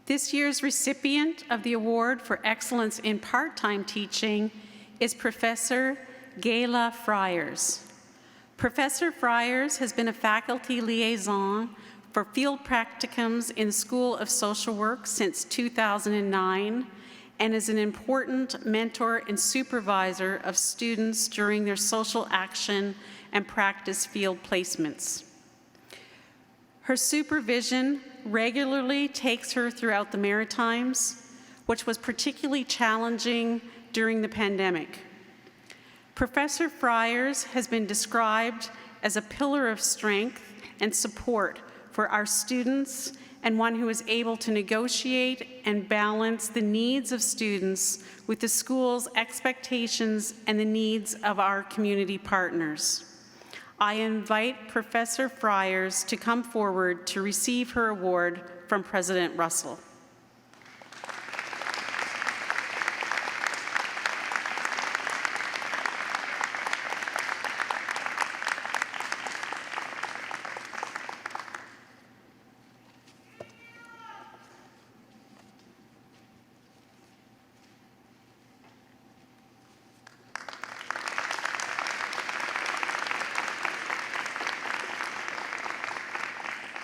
This year's recipient of the Award for Excellence in Part-Time Teaching is Professor Gayla Friars. Professor Friars has been a faculty liaison for field practicums in the School of Social Work since 2009 and is an important mentor and supervisor of students during their social action and practice field placements. Her supervision regularly takes her throughout the Maritimes, which was particularly challenging during the pandemic. Professor Friars has been described as a pillar of strength and support for our students and one who is able to negotiate and balance the needs of students with the school's expectations and the needs of our community partners. I invite Professor Friars to come forward to receive her award from President Russell.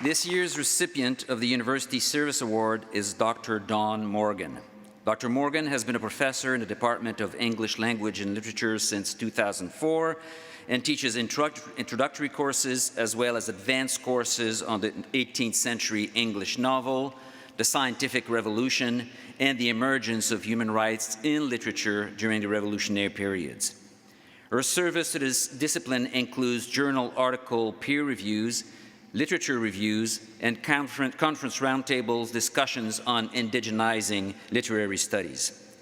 This year's recipient of the University Service Award is Dr. Dawn Morgan. Dr. Morgan has been a professor in the Department of English Language and Literature since 2004 and teaches introductory courses as well as advanced courses on the 18th century English novel, the scientific revolution, and the emergence of human rights in literature during the revolutionary periods. Her service to this discipline includes journal article peer reviews, literature reviews, and conference roundtables discussions on indigenizing literary studies.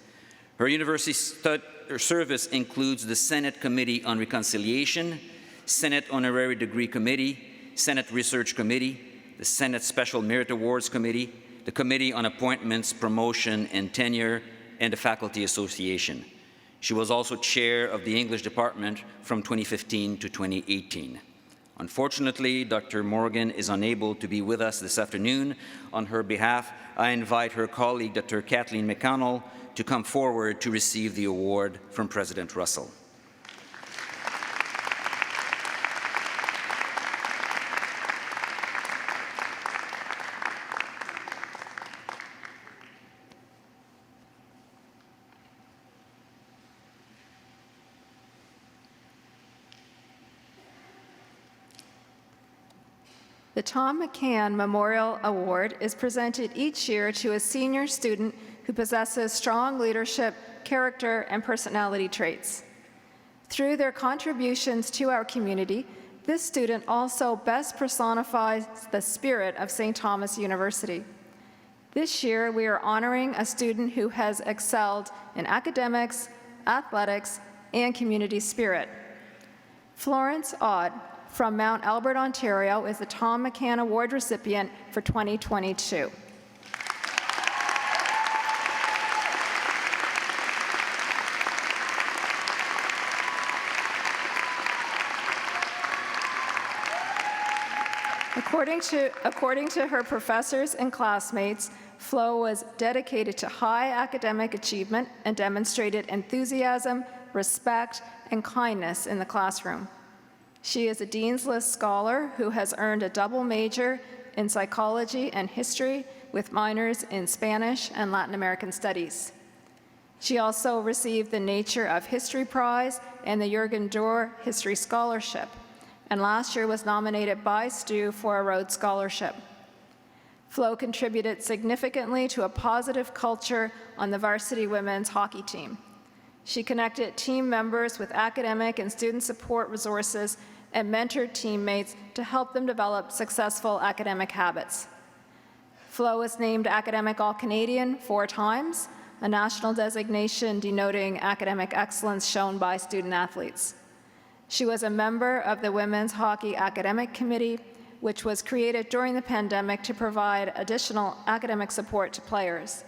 Her university service includes the Senate Committee on Reconciliation, Senate Honorary Degree Committee, Senate Research Committee, the Senate Special Merit Awards Committee, the Committee on Appointments, Promotion, and Tenure, and the Faculty Association. She was also chair of the English Department from 2015 to 2018. Unfortunately, Dr. Morgan is unable to be with us this afternoon. On her behalf, I invite her colleague, Dr. Kathleen McConnell, to come forward to receive the award from President Russell. The Tom McCann Memorial Award is presented each year to a senior student who possesses strong leadership, character, and personality traits. Through their contributions to our community, this student also best personifies the spirit of St. Thomas University. This year, we are honoring a student who has excelled in academics, athletics, and community spirit. Florence Odd from Mount Albert, Ontario, is the Tom McCann Award recipient for 2022. According to her professors and classmates, Flo was dedicated to high academic achievement and demonstrated enthusiasm, respect, and kindness in the classroom. She is a Dean's List scholar who has earned a double major in psychology and history with minors in Spanish and Latin American studies. She also received the Nature of History Prize and the Jürgen Dohr History Scholarship, and last year was nominated by STU for a Rhodes Scholarship. Flo contributed significantly to a positive culture on the varsity women's hockey team. She connected team members with academic and student support resources and mentored teammates to help them develop successful academic habits. Flo was named Academic All-Canadian 4 times, a national designation denoting academic excellence shown by student athletes. She was a member of the Women's Hockey Academic Committee, which was created during the pandemic to provide additional academic support to players.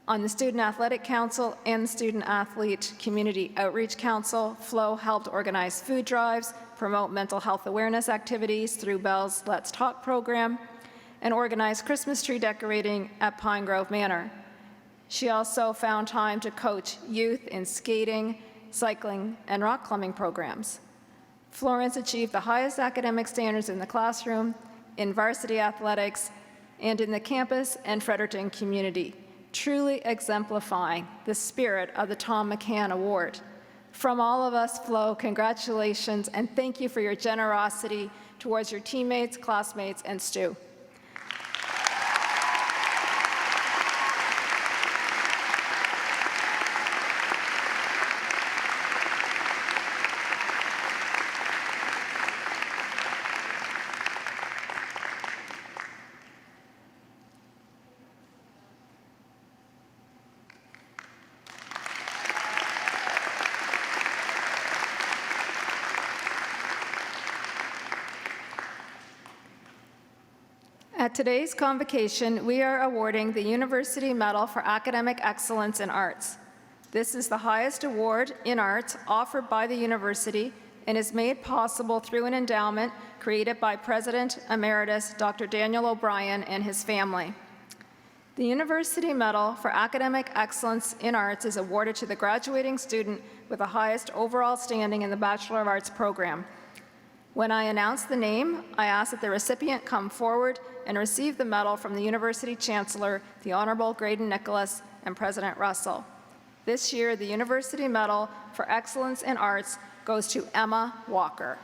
On the Student Athletic Council and the Student Athlete Community Outreach Council, Flo helped organize food drives, promote mental health awareness activities through Bell's Let's Talk program, and organize Christmas tree decorating at Pine Grove Manor. She also found time to coach youth in skating, cycling, and rock climbing programs. Florence achieved the highest academic standards in the classroom, in varsity athletics, and in the campus and Fredericton community, truly exemplifying the spirit of the Tom McCann Award. From all of us, Flo, congratulations, and thank you for your generosity towards your teammates, classmates, and STU. At today's convocation, we are awarding the University Medal for Academic Excellence in Arts. This is the highest award in arts offered by the university and is made possible through an endowment created by President Emeritus Dr. Daniel O'Brien and his family. The University Medal for Academic Excellence in Arts is awarded to the graduating student with the highest overall standing in the Bachelor of Arts program. When I announce the name, I ask that the recipient come forward and receive the medal from the University Chancellor, the Honorable Graydon Nicholas, and President Russell. This year, the University Medal for Excellence in Arts goes to Emma Walker.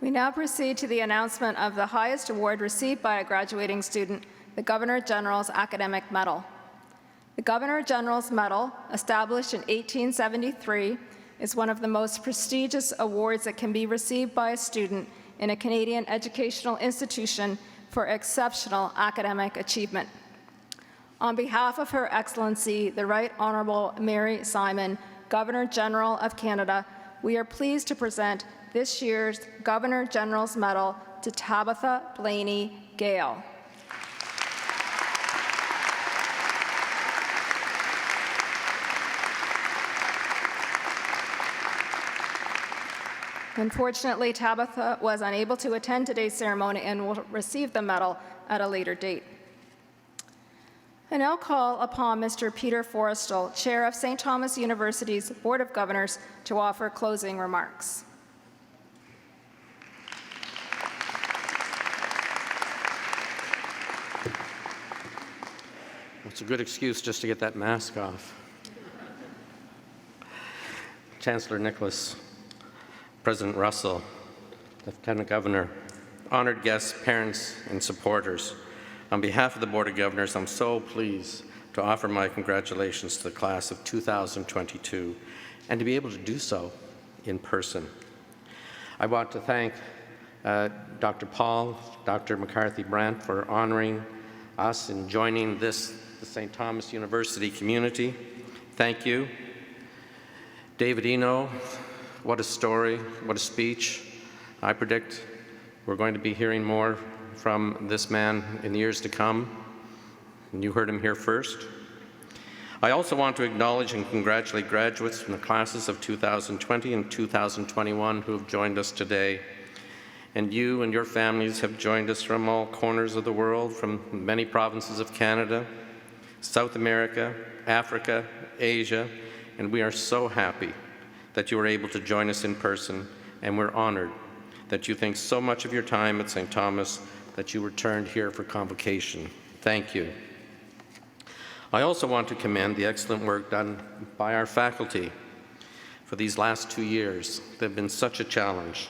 We now proceed to the announcement of the highest award received by a graduating student, the Governor General's Academic Medal. The Governor General's Medal, established in 1873, is one of the most prestigious awards that can be received by a student in a Canadian educational institution for exceptional academic achievement. On behalf of Her Excellency, the Right Honourable Mary Simon, Governor General of Canada, we are pleased to present this year's Governor General's Medal to Tabitha Blaney Gale. Unfortunately, Tabitha was unable to attend today's ceremony and will receive the medal at a later date. I now call upon Mr. Peter Forrestal, Chair of St. Thomas University's Board of Governors, to offer closing remarks. It's a good excuse just to get that mask off. Chancellor Nicholas, President Russell, Lieutenant Governor, honored guests, parents, and supporters, on behalf of the Board of Governors, I'm so pleased to offer my congratulations to the class of 2022 and to be able to do so in person. I want to thank Dr. Paul, Dr. McCarthy-Brandt for honoring us and joining the St. Thomas University community. Thank you. David Eno, what a story, what a speech. I predict we're going to be hearing more from this man in the years to come, and you heard him here first. I also want to acknowledge and congratulate graduates from the classes of 2020 and 2021 who have joined us today. And you and your families have joined us from all corners of the world, from many provinces of Canada, South America, Africa, Asia, and we are so happy that you were able to join us in person, and we're honored that you think so much of your time at St. Thomas that you returned here for Convocation. Thank you. I also want to commend the excellent work done by our faculty for these last 2 years. They've been such a challenge.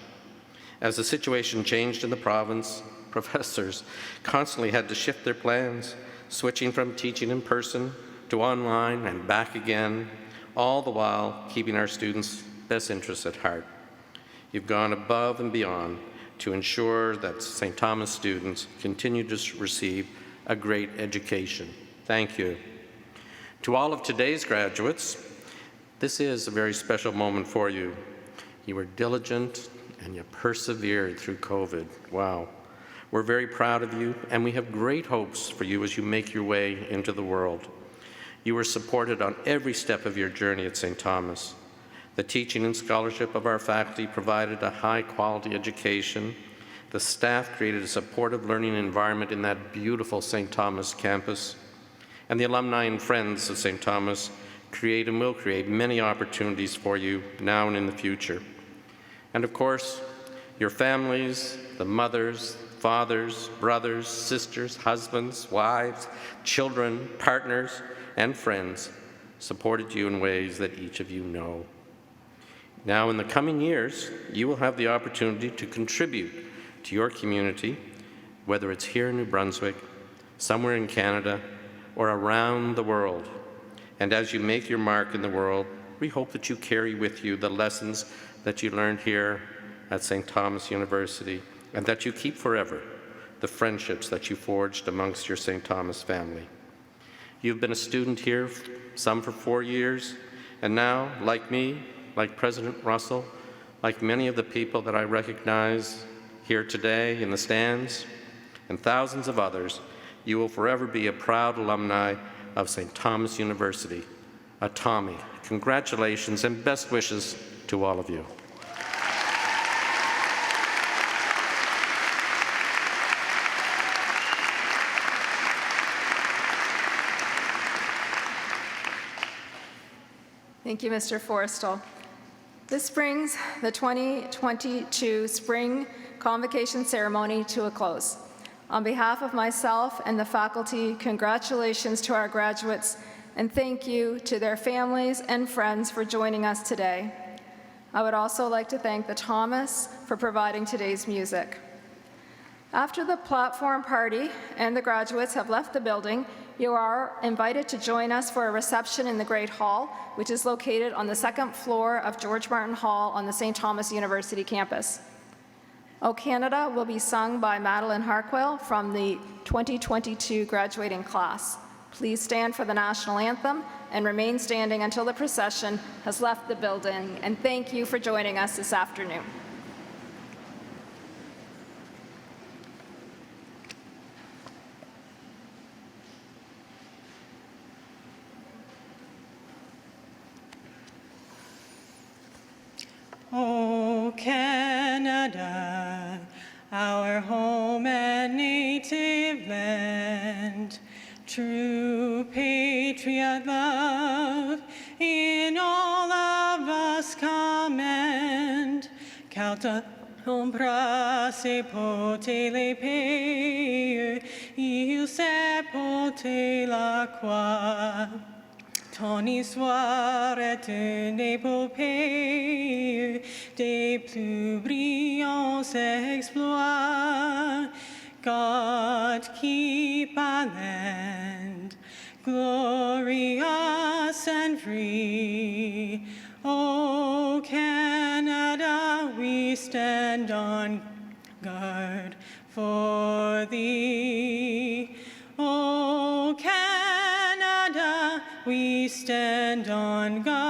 As the situation changed in the province, professors constantly had to shift their plans, switching from teaching in person to online and back again, all the while keeping our students' best interests at heart. You've gone above and beyond to ensure that St. Thomas students continue to receive a great education. Thank you. To all of today's graduates, this is a very special moment for you. You were diligent and you persevered through COVID. Wow. We're very proud of you, and we have great hopes for you as you make your way into the world. You were supported on every step of your journey at St. Thomas. The teaching and scholarship of our faculty provided a high-quality education. The staff created a supportive learning environment in that beautiful St. Thomas campus. And the alumni and friends of St. Thomas create and will create many opportunities for you now and in the future. And of course, your families, the mothers, fathers, brothers, sisters, husbands, wives, children, partners, and friends supported you in ways that each of you know. Now, in the coming years, you will have the opportunity to contribute to your community, whether it's here in New Brunswick, somewhere in Canada, or around the world. And as you make your mark in the world, we hope that you carry with you the lessons that you learned here at St. Thomas University, and that you keep forever the friendships that you forged amongst your St. Thomas family. You've been a student here, some for 4 years, And now, like me, like President Russell, like many of the people that I recognize here today in the stands, and thousands of others, you will forever be a proud alumni of St. Thomas University. A Tommy, congratulations and best wishes to all of you. Thank you, Mr. Forrestal. This brings the 2022 Spring Convocation Ceremony to a close. On behalf of myself and the faculty, congratulations to our graduates, and thank you to their families and friends for joining us today. I would also like to thank the Thomas for providing today's music. After the platform party and the graduates have left the building, you are invited to join us for a reception in the Great Hall, which is located on the second floor of George Martin Hall on the St. Thomas University campus. O Canada will be sung by Madeline Harquell from the 2022 graduating class. Please stand for the national anthem and remain standing until the procession has left the building. And thank you for joining us this afternoon. O Canada, our home and native land, true patriot love in all of us command. Cauta ombra se pote le peur, il se pote la croix. Ton histoire est une épopée des plus brillants exploits. God keep our land glorious and free. O Canada, we stand on guard for thee. O Canada, we stand on guard